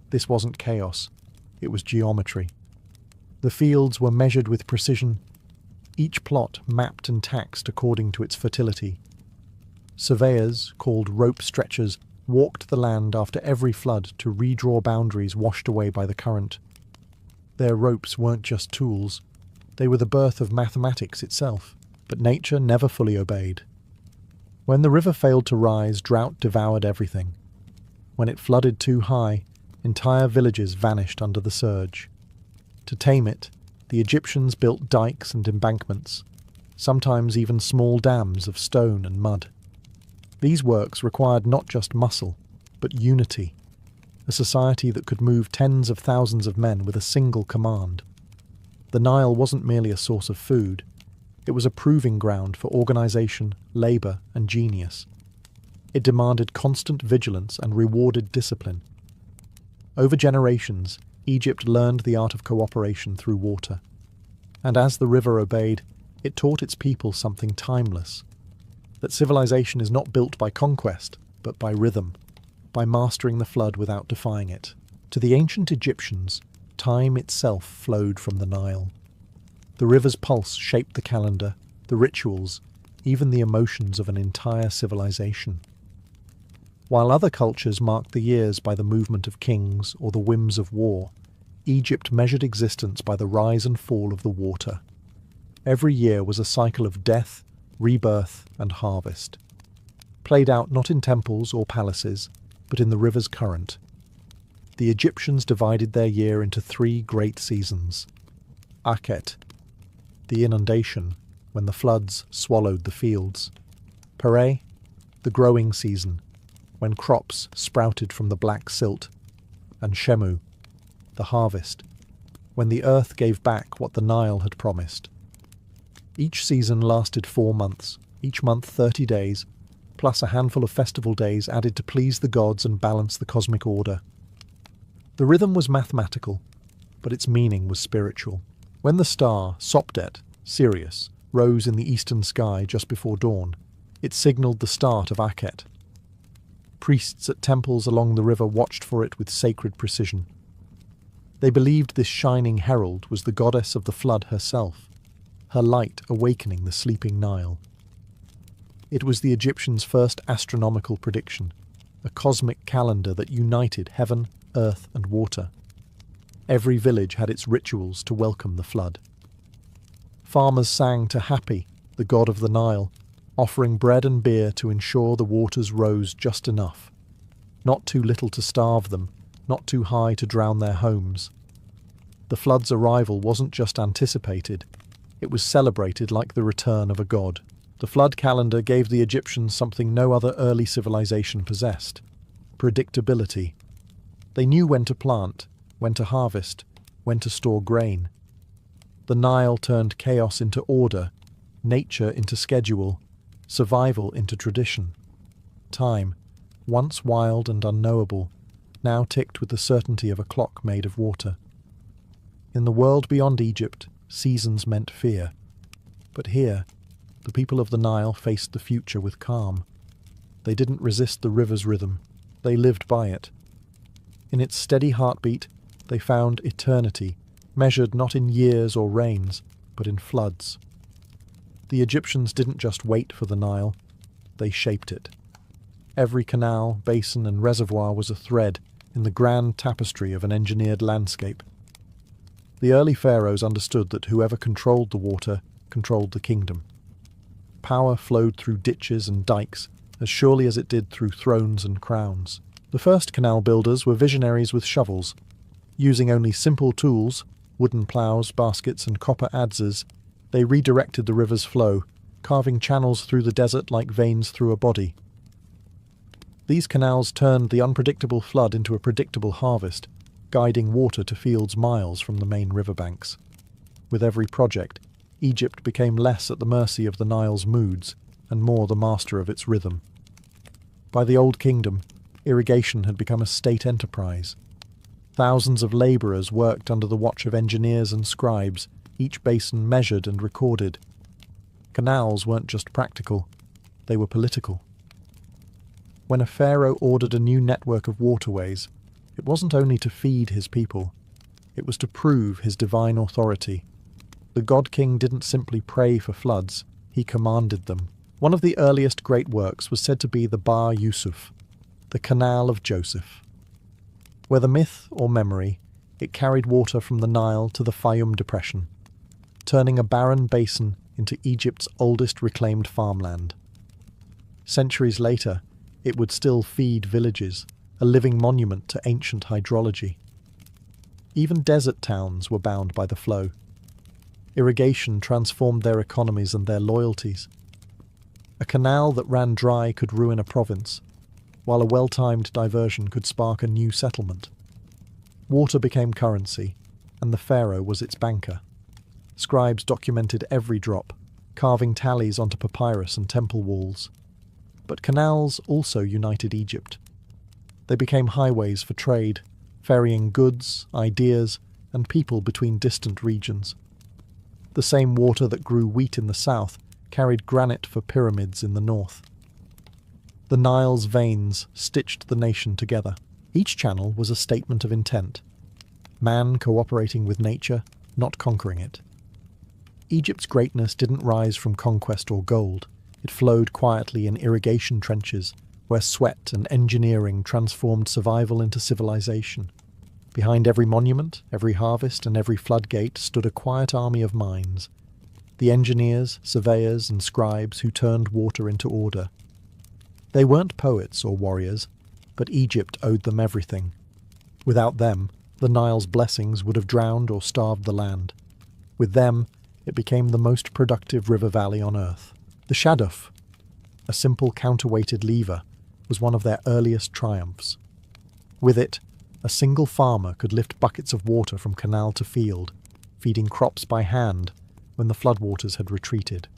This wasn't chaos, it was geometry. The fields were measured with precision, each plot mapped and taxed according to its fertility. Surveyors, called rope stretchers, walked the land after every flood to redraw boundaries washed away by the current. Their ropes weren't just tools, they were the birth of mathematics itself. But nature never fully obeyed. When the river failed to rise, drought devoured everything. When it flooded too high, entire villages vanished under the surge. To tame it, the Egyptians built dikes and embankments, sometimes even small dams of stone and mud. These works required not just muscle, but unity, a society that could move tens of thousands of men with a single command. The Nile wasn't merely a source of food. It was a proving ground for organisation, labour, and genius. It demanded constant vigilance and rewarded discipline. Over generations, Egypt learned the art of cooperation through water. And as the river obeyed, it taught its people something timeless. That civilization is not built by conquest, but by rhythm, by mastering the flood without defying it. To the ancient Egyptians, time itself flowed from the Nile. The river's pulse shaped the calendar, the rituals, even the emotions of an entire civilization. While other cultures marked the years by the movement of kings or the whims of war, Egypt measured existence by the rise and fall of the water. Every year was a cycle of death, rebirth, and harvest, played out not in temples or palaces, but in the river's current. The Egyptians divided their year into 3 great seasons. Akhet, the inundation, when the floods swallowed the fields. Pere, the growing season, when crops sprouted from the black silt. And Shemu, the harvest, when the earth gave back what the Nile had promised. Each season lasted 4 months, each month 30 days, plus a handful of festival days added to please the gods and balance the cosmic order. The rhythm was mathematical, but its meaning was spiritual. When the star, Sopdet, Sirius, rose in the eastern sky just before dawn, it signalled the start of Akhet. Priests at temples along the river watched for it with sacred precision. They believed this shining herald was the goddess of the flood herself, her light awakening the sleeping Nile. It was the Egyptians' first astronomical prediction, a cosmic calendar that united heaven, earth, and water. Every village had its rituals to welcome the flood. Farmers sang to Hapi, the god of the Nile, offering bread and beer to ensure the waters rose just enough. Not too little to starve them, not too high to drown their homes. The flood's arrival wasn't just anticipated, it was celebrated like the return of a god. The flood calendar gave the Egyptians something no other early civilization possessed: predictability. They knew when to plant, when to harvest, when to store grain. The Nile turned chaos into order, nature into schedule, survival into tradition. Time, once wild and unknowable, now ticked with the certainty of a clock made of water. In the world beyond Egypt, seasons meant fear. But here, the people of the Nile faced the future with calm. They didn't resist the river's rhythm, they lived by it. In its steady heartbeat, they found eternity, measured not in years or rains, but in floods. The Egyptians didn't just wait for the Nile, they shaped it. Every canal, basin and reservoir was a thread in the grand tapestry of an engineered landscape. The early pharaohs understood that whoever controlled the water controlled the kingdom. Power flowed through ditches and dikes as surely as it did through thrones and crowns. The first canal builders were visionaries with shovels. Using only simple tools, wooden ploughs, baskets and copper adzes, they redirected the river's flow, carving channels through the desert like veins through a body. These canals turned the unpredictable flood into a predictable harvest, guiding water to fields miles from the main riverbanks. With every project, Egypt became less at the mercy of the Nile's moods and more the master of its rhythm. By the Old Kingdom, irrigation had become a state enterprise. Thousands of labourers worked under the watch of engineers and scribes, each basin measured and recorded. Canals weren't just practical, they were political. When a pharaoh ordered a new network of waterways, it wasn't only to feed his people, it was to prove his divine authority. The god-king didn't simply pray for floods, he commanded them. One of the earliest great works was said to be the Bar Yusuf, the Canal of Joseph. Whether myth or memory, it carried water from the Nile to the Fayum Depression, turning a barren basin into Egypt's oldest reclaimed farmland. Centuries later, it would still feed villages, a living monument to ancient hydrology. Even desert towns were bound by the flow. Irrigation transformed their economies and their loyalties. A canal that ran dry could ruin a province, while a well-timed diversion could spark a new settlement. Water became currency, and the pharaoh was its banker. Scribes documented every drop, carving tallies onto papyrus and temple walls. But canals also united Egypt. They became highways for trade, ferrying goods, ideas, and people between distant regions. The same water that grew wheat in the south carried granite for pyramids in the north. The Nile's veins stitched the nation together. Each channel was a statement of intent. Man cooperating with nature, not conquering it. Egypt's greatness didn't rise from conquest or gold. It flowed quietly in irrigation trenches, where sweat and engineering transformed survival into civilization. Behind every monument, every harvest, and every floodgate stood a quiet army of minds. The engineers, surveyors, and scribes who turned water into order. They weren't poets or warriors, but Egypt owed them everything. Without them, the Nile's blessings would have drowned or starved the land. With them, it became the most productive river valley on earth. The shaduf, a simple counterweighted lever, was one of their earliest triumphs. With it, a single farmer could lift buckets of water from canal to field, feeding crops by hand when the floodwaters had retreated.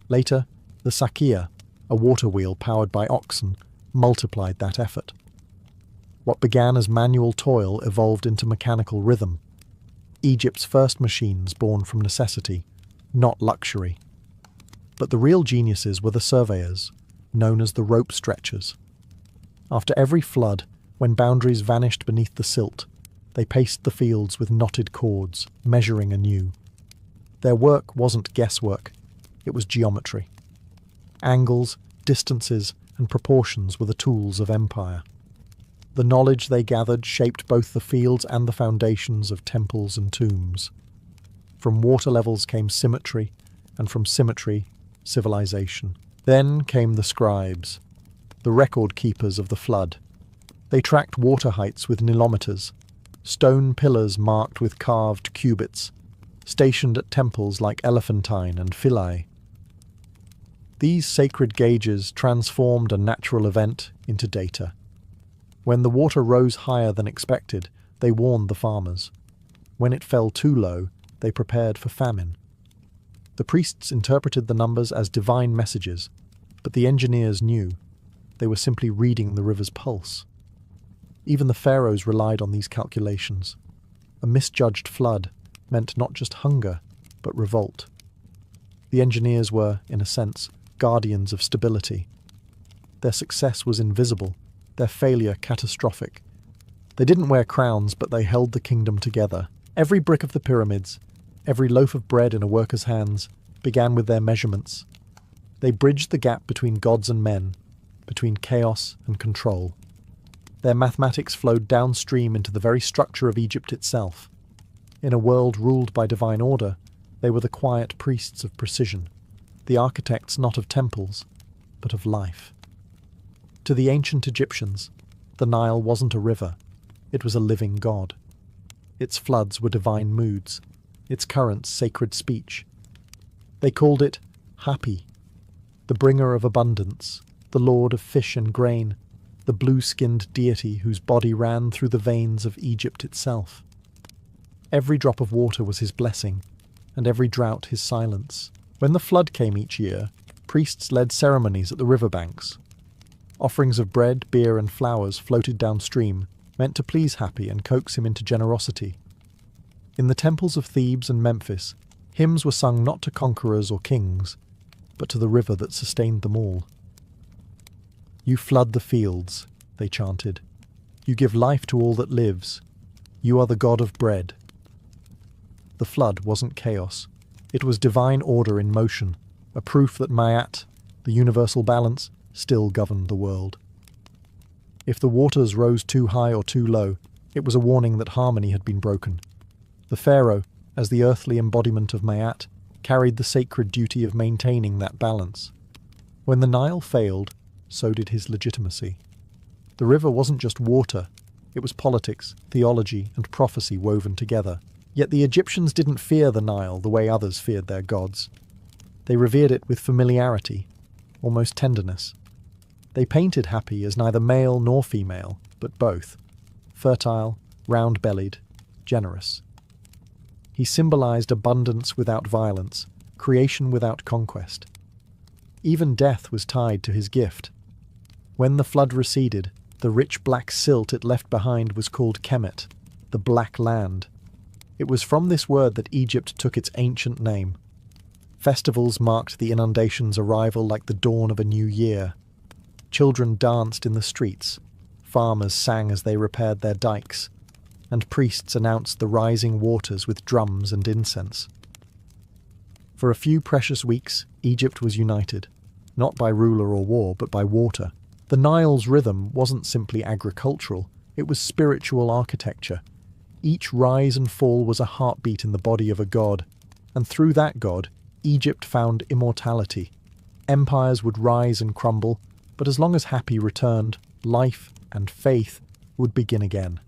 Later, the sakia, a water wheel powered by oxen, multiplied that effort. What began as manual toil evolved into mechanical rhythm. Egypt's first machines born from necessity, not luxury. But the real geniuses were the surveyors, known as the rope stretchers. After every flood, when boundaries vanished beneath the silt, they paced the fields with knotted cords, measuring anew. Their work wasn't guesswork, it was geometry. Angles, distances, and proportions were the tools of empire. The knowledge they gathered shaped both the fields and the foundations of temples and tombs. From water levels came symmetry, and from symmetry civilization. Then came the scribes, the record keepers of the flood. They tracked water heights with nilometers, stone pillars marked with carved cubits, stationed at temples like Elephantine and Philae. These sacred gauges transformed a natural event into data. When the water rose higher than expected, they warned the farmers. When it fell too low, they prepared for famine. The priests interpreted the numbers as divine messages, but the engineers knew they were simply reading the river's pulse. Even the pharaohs relied on these calculations. A misjudged flood meant not just hunger, but revolt. The engineers were, in a sense, guardians of stability. Their success was invisible, their failure catastrophic. They didn't wear crowns, but they held the kingdom together. Every brick of the pyramids, every loaf of bread in a worker's hands, began with their measurements. They bridged the gap between gods and men, between chaos and control. Their mathematics flowed downstream into the very structure of Egypt itself. In a world ruled by divine order, they were the quiet priests of precision, the architects not of temples, but of life. To the ancient Egyptians, the Nile wasn't a river, it was a living god. Its floods were divine moods, its currents sacred speech. They called it Hapi, the bringer of abundance, the lord of fish and grain, the blue-skinned deity whose body ran through the veins of Egypt itself. Every drop of water was his blessing, and every drought his silence. When the flood came each year, priests led ceremonies at the riverbanks. Offerings of bread, beer, and flowers floated downstream, meant to please Hapi and coax him into generosity. In the temples of Thebes and Memphis, hymns were sung not to conquerors or kings, but to the river that sustained them all. "You flood the fields," they chanted. "You give life to all that lives. You are the god of bread." The flood wasn't chaos. It was divine order in motion, a proof that Ma'at, the universal balance, still governed the world. If the waters rose too high or too low, it was a warning that harmony had been broken. The pharaoh, as the earthly embodiment of Ma'at, carried the sacred duty of maintaining that balance. When the Nile failed, so did his legitimacy. The river wasn't just water, it was politics, theology, and prophecy woven together. Yet the Egyptians didn't fear the Nile the way others feared their gods. They revered it with familiarity, almost tenderness. They painted Hapi as neither male nor female, but both, fertile, round-bellied, generous. He symbolized abundance without violence, creation without conquest. Even death was tied to his gift. When the flood receded, the rich black silt it left behind was called Kemet, the Black Land. It was from this word that Egypt took its ancient name. Festivals marked the inundation's arrival like the dawn of a new year. Children danced in the streets, farmers sang as they repaired their dikes, and priests announced the rising waters with drums and incense. For a few precious weeks, Egypt was united, not by ruler or war, but by water. The Nile's rhythm wasn't simply agricultural, it was spiritual architecture. Each rise and fall was a heartbeat in the body of a god, and through that god, Egypt found immortality. Empires would rise and crumble, but as long as Hapi returned, life and faith would begin again.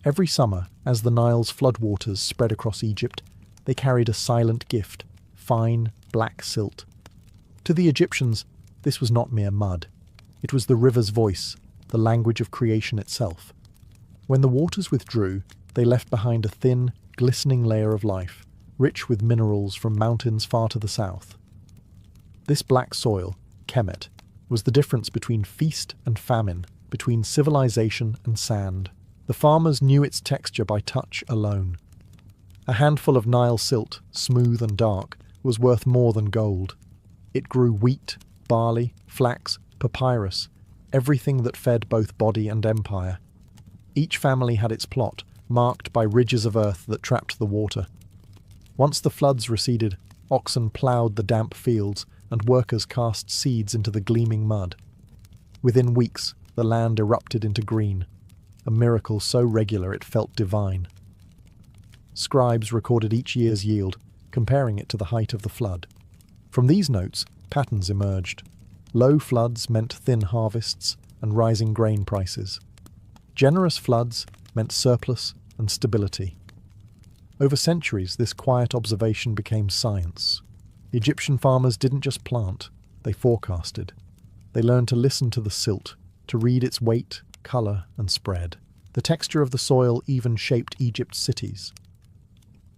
Every summer, as the Nile's floodwaters spread across Egypt, they carried a silent gift, fine, black silt. To the Egyptians, this was not mere mud. It was the river's voice, the language of creation itself. When the waters withdrew, they left behind a thin, glistening layer of life, rich with minerals from mountains far to the south. This black soil, Kemet, was the difference between feast and famine, between civilization and sand. The farmers knew its texture by touch alone. A handful of Nile silt, smooth and dark, was worth more than gold. It grew wheat, barley, flax, papyrus, everything that fed both body and empire. Each family had its plot, marked by ridges of earth that trapped the water. Once the floods receded, oxen ploughed the damp fields, and workers cast seeds into the gleaming mud. Within weeks, the land erupted into green, a miracle so regular it felt divine. Scribes recorded each year's yield, comparing it to the height of the flood. From these notes, patterns emerged. Low floods meant thin harvests and rising grain prices. Generous floods meant surplus and stability. Over centuries, this quiet observation became science. Egyptian farmers didn't just plant, they forecasted. They learned to listen to the silt, to read its weight, colour and spread. The texture of the soil even shaped Egypt's cities.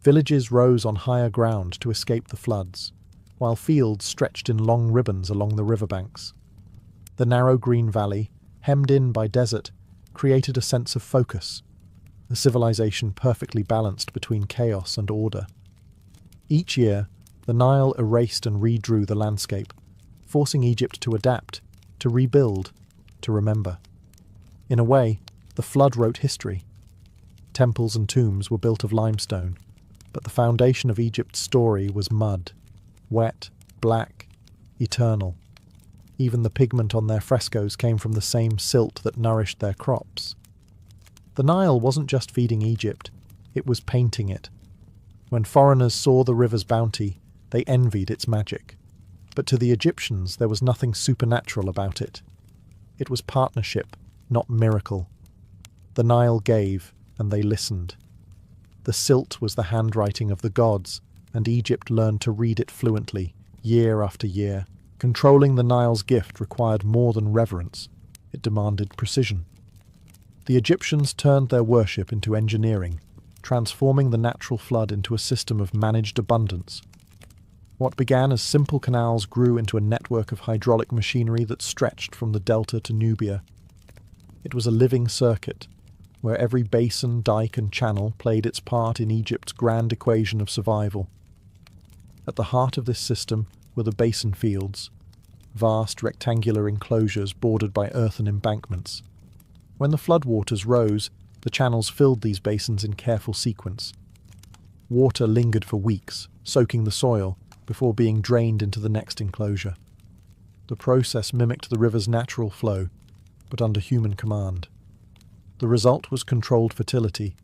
Villages rose on higher ground to escape the floods, while fields stretched in long ribbons along the riverbanks. The narrow green valley, hemmed in by desert, created a sense of focus, a civilization perfectly balanced between chaos and order. Each year, the Nile erased and redrew the landscape, forcing Egypt to adapt, to rebuild, to remember. In a way, the flood wrote history. Temples and tombs were built of limestone, but the foundation of Egypt's story was mud, wet, black, eternal. Even the pigment on their frescoes came from the same silt that nourished their crops. The Nile wasn't just feeding Egypt, it was painting it. When foreigners saw the river's bounty, they envied its magic. But to the Egyptians, there was nothing supernatural about it. It was partnership, not miracle. The Nile gave, and they listened. The silt was the handwriting of the gods, and Egypt learned to read it fluently, year after year. Controlling the Nile's gift required more than reverence. It demanded precision. The Egyptians turned their worship into engineering, transforming the natural flood into a system of managed abundance. What began as simple canals grew into a network of hydraulic machinery that stretched from the delta to Nubia. It was a living circuit, where every basin, dike and channel played its part in Egypt's grand equation of survival. At the heart of this system were the basin fields, vast rectangular enclosures bordered by earthen embankments. When the floodwaters rose, the channels filled these basins in careful sequence. Water lingered for weeks, soaking the soil, before being drained into the next enclosure. The process mimicked the river's natural flow, but under human command. The result was controlled fertility,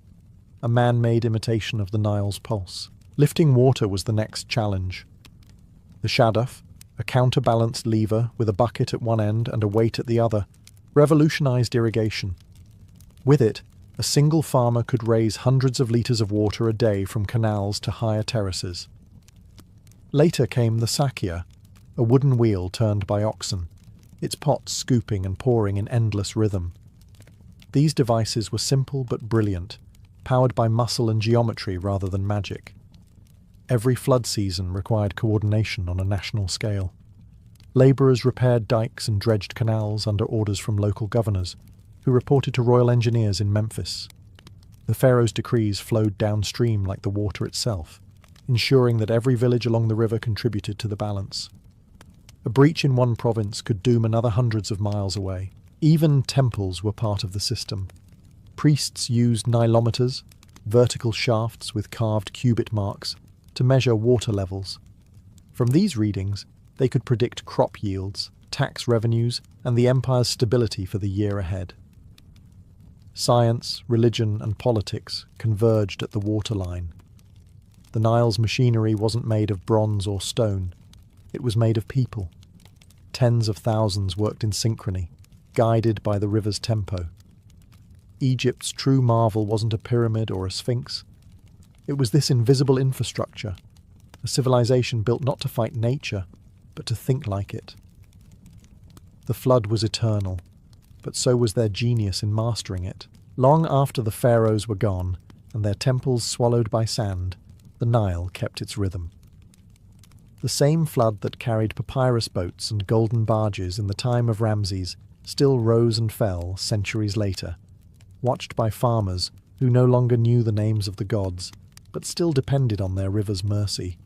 a man-made imitation of the Nile's pulse. Lifting water was the next challenge. The shaduf, a counterbalanced lever with a bucket at one end and a weight at the other, revolutionized irrigation. With it, a single farmer could raise hundreds of litres of water a day from canals to higher terraces. Later came the sakia, a wooden wheel turned by oxen, its pots scooping and pouring in endless rhythm. These devices were simple but brilliant, powered by muscle and geometry rather than magic. Every flood season required coordination on a national scale. Labourers repaired dikes and dredged canals under orders from local governors, who reported to royal engineers in Memphis. The pharaoh's decrees flowed downstream like the water itself, ensuring that every village along the river contributed to the balance. A breach in one province could doom another hundreds of miles away. Even temples were part of the system. Priests used nilometers, vertical shafts with carved cubit marks, to measure water levels. From these readings, they could predict crop yields, tax revenues, and the empire's stability for the year ahead. Science, religion, and politics converged at the waterline. The Nile's machinery wasn't made of bronze or stone. It was made of people. Tens of thousands worked in synchrony, guided by the river's tempo. Egypt's true marvel wasn't a pyramid or a sphinx. It was this invisible infrastructure, a civilization built not to fight nature, but to think like it. The flood was eternal, but so was their genius in mastering it. Long after the pharaohs were gone, and their temples swallowed by sand, the Nile kept its rhythm. The same flood that carried papyrus boats and golden barges in the time of Ramses still rose and fell centuries later, watched by farmers who no longer knew the names of the gods, but still depended on their river's mercy.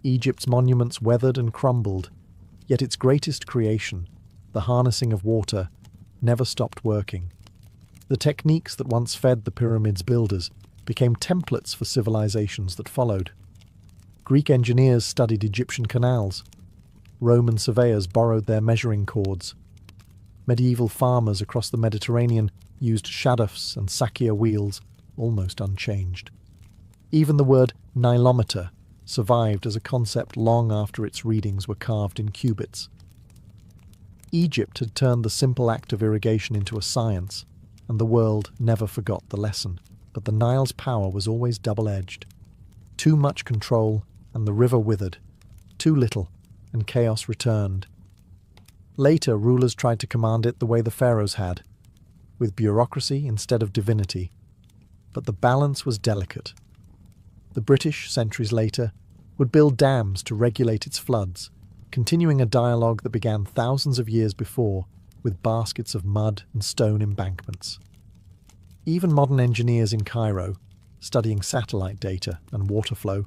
Egypt's monuments weathered and crumbled, yet its greatest creation, the harnessing of water, never stopped working. The techniques that once fed the pyramids' builders became templates for civilizations that followed. Greek engineers studied Egyptian canals. Roman surveyors borrowed their measuring cords. Medieval farmers across the Mediterranean used shadufs and sakia wheels, almost unchanged. Even the word nilometer, survived as a concept long after its readings were carved in cubits. Egypt had turned the simple act of irrigation into a science, and the world never forgot the lesson. But the Nile's power was always double-edged. Too much control, and the river withered. Too little, and chaos returned. Later, rulers tried to command it the way the pharaohs had, with bureaucracy instead of divinity. But the balance was delicate. The British, centuries later, would build dams to regulate its floods, continuing a dialogue that began thousands of years before with baskets of mud and stone embankments. Even modern engineers in Cairo, studying satellite data and water flow,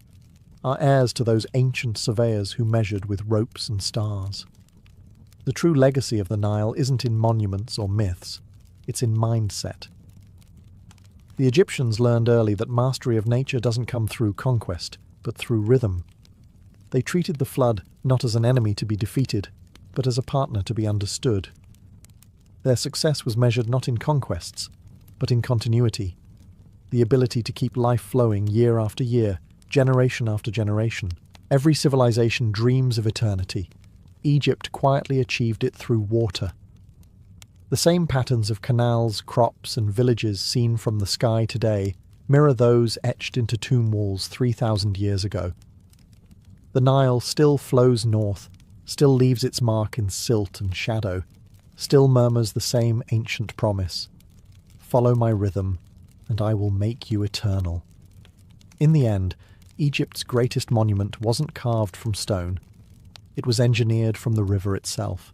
are heirs to those ancient surveyors who measured with ropes and stars. The true legacy of the Nile isn't in monuments or myths, it's in mindset. The Egyptians learned early that mastery of nature doesn't come through conquest, but through rhythm. They treated the flood not as an enemy to be defeated, but as a partner to be understood. Their success was measured not in conquests, but in continuity, the ability to keep life flowing year after year, generation after generation. Every civilization dreams of eternity. Egypt quietly achieved it through water. The same patterns of canals, crops, and villages seen from the sky today mirror those etched into tomb walls 3,000 years ago. The Nile still flows north, still leaves its mark in silt and shadow, still murmurs the same ancient promise: "Follow my rhythm, and I will make you eternal." In the end, Egypt's greatest monument wasn't carved from stone. It was engineered from the river itself.